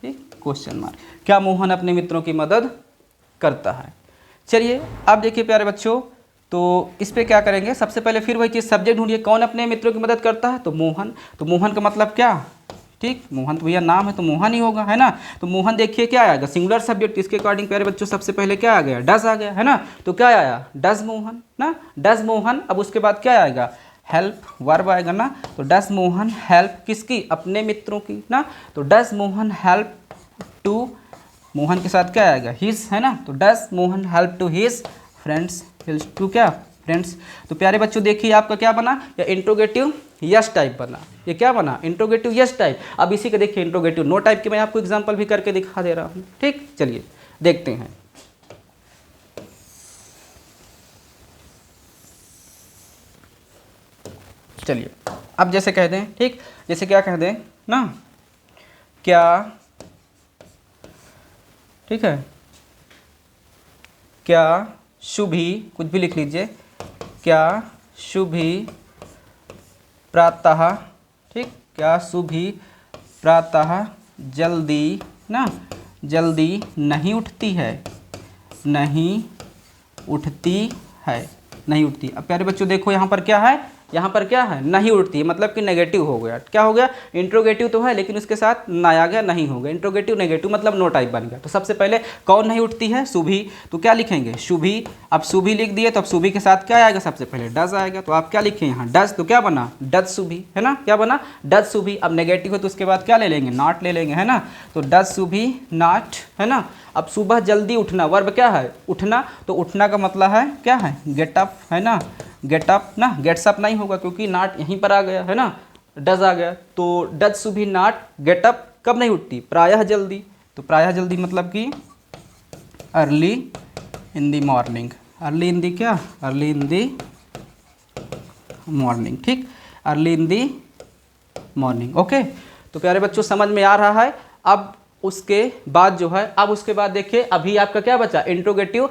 ठीक, क्वेश्चन मार्क। क्या मोहन अपने मित्रों की मदद करता है। चलिए अब देखिए प्यारे बच्चों, तो इस पे क्या करेंगे, सबसे पहले फिर वही चीज़, सब्जेक्ट ढूंढिए, कौन अपने मित्रों की मदद करता है, तो मोहन। तो मोहन का मतलब क्या, ठीक, मोहन तो भैया नाम है तो मोहन ही होगा, है ना। तो मोहन देखिए क्या आएगा, सिंगुलर सब्जेक्ट, इसके अकॉर्डिंग प्यारे बच्चों सबसे पहले क्या आ गया, डज आ गया, है ना। तो क्या आया, डज मोहन ना, डज मोहन। अब उसके बाद क्या आएगा, हेल्प, वर्ब आएगा ना। तो डज मोहन हेल्प किसकी, अपने मित्रों की ना। तो does Mohan help to, Mohan के साथ क्या आएगा, हिज, है ना। तो does Mohan help to his friends, help to क्या, फ्रेंड्स। तो प्यारे बच्चों देखिए आपका क्या बना, या इंट्रोगेटिव यस टाइप बना। ये क्या बना, इंट्रोगेटिव यस टाइप। अब इसी का देखिए इंट्रोगेटिव नो टाइप के मैं आपको एग्जांपल भी करके दिखा दे रहा हूँ। ठीक, चलिए देखते हैं। चलिए अब जैसे कह दें, ठीक, जैसे क्या कह दें ना, क्या, ठीक है, क्या शुभी, कुछ भी लिख लीजिए, क्या शुभी प्रातः, ठीक, क्या शुभी प्रातः जल्दी ना, जल्दी नहीं उठती है, नहीं उठती है, नहीं उठती। अब प्यारे बच्चों देखो यहाँ पर क्या है, यहाँ पर क्या है, नहीं उठती, मतलब कि नेगेटिव हो गया। क्या हो गया, इंट्रोगेटिव तो है लेकिन उसके साथ ना आ गया, नहीं हो गया, इंट्रोगेटिव नेगेटिव मतलब नो टाइप बन गया। तो सबसे पहले कौन नहीं उठती है, शुभी, तो क्या लिखेंगे, शुभी। अब शुभी लिख दिए तो अब शुभी के साथ क्या आएगा, सबसे पहले डज आएगा। तो आप क्या लिखें यहाँ, डज, तो क्या बना, डज शुभी, है ना, क्या बना, डज शुभी। अब नेगेटिव है तो उसके बाद क्या ले लेंगे, नॉट ले लेंगे, है ना। तो डज शुभी नॉट, है ना। अब सुबह जल्दी उठना, वर्ब क्या है, उठना, तो उठना का मतलब है क्या है, गेट अप, है ना, गेट अप ना, गेट्स अप नहीं होगा क्योंकि नॉट यहीं पर आ गया, है ना, डज आ गया। तो does Shubhi not get up, कब नहीं उठती, प्रायः जल्दी। तो प्रायः जल्दी मतलब कि early in the morning, early in the क्या, अर्ली इन दी मॉर्निंग, ठीक, early in the morning. Okay, तो प्यारे बच्चों समझ में आ रहा है। अब उसके बाद जो है, अब उसके बाद देखिए अभी आपका क्या बचा, इंट्रोगेटिव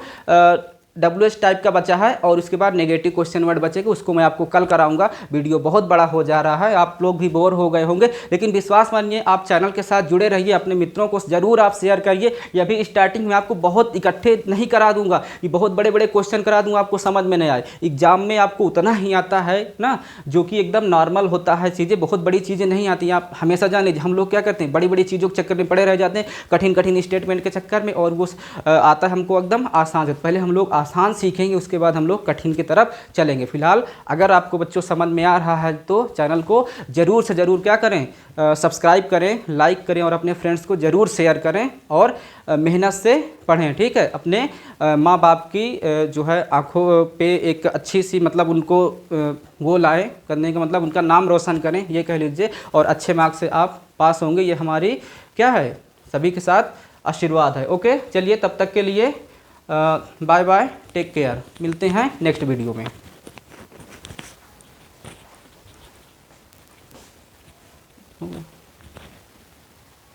WH टाइप का बचा है और उसके बाद नेगेटिव क्वेश्चन वर्ड बचेगा, उसको मैं आपको कल कराऊंगा। वीडियो बहुत बड़ा हो जा रहा है, आप लोग भी बोर हो गए होंगे, लेकिन विश्वास मानिए आप चैनल के साथ जुड़े रहिए, अपने मित्रों को ज़रूर आप शेयर करिए। ये अभी स्टार्टिंग में आपको बहुत इकट्ठे नहीं करा दूंगा, ये बहुत बड़े बड़े क्वेश्चन करा दूंगा, आपको समझ में नहीं आए। एग्जाम में आपको उतना ही आता है ना, जो कि एकदम नॉर्मल होता है, चीज़ें बहुत बड़ी चीज़ें नहीं आती। आप हमेशा जान लीजिए हम लोग क्या करते हैं, बड़ी बड़ी चीज़ों के चक्कर में पड़े रह जाते हैं, कठिन कठिन स्टेटमेंट के चक्कर में, और वो आता है हमको एकदम आसान से। पहले हम लोग आसान सीखेंगे, उसके बाद हम लोग कठिन की तरफ चलेंगे। फिलहाल अगर आपको बच्चों समझ में आ रहा है तो चैनल को ज़रूर से ज़रूर क्या करें, सब्सक्राइब करें, लाइक करें और अपने फ्रेंड्स को ज़रूर शेयर करें और मेहनत से पढ़ें, ठीक है। अपने माँ बाप की जो है आँखों पे एक अच्छी सी मतलब उनको वो लाएँ, करने का मतलब उनका नाम रोशन करें, ये कह लीजिए, और अच्छे मार्क्स से आप पास होंगे, ये हमारी क्या है, सभी के साथ आशीर्वाद है। ओके, चलिए तब तक के लिए बाय बाय, टेक केयर, मिलते हैं नेक्स्ट वीडियो में।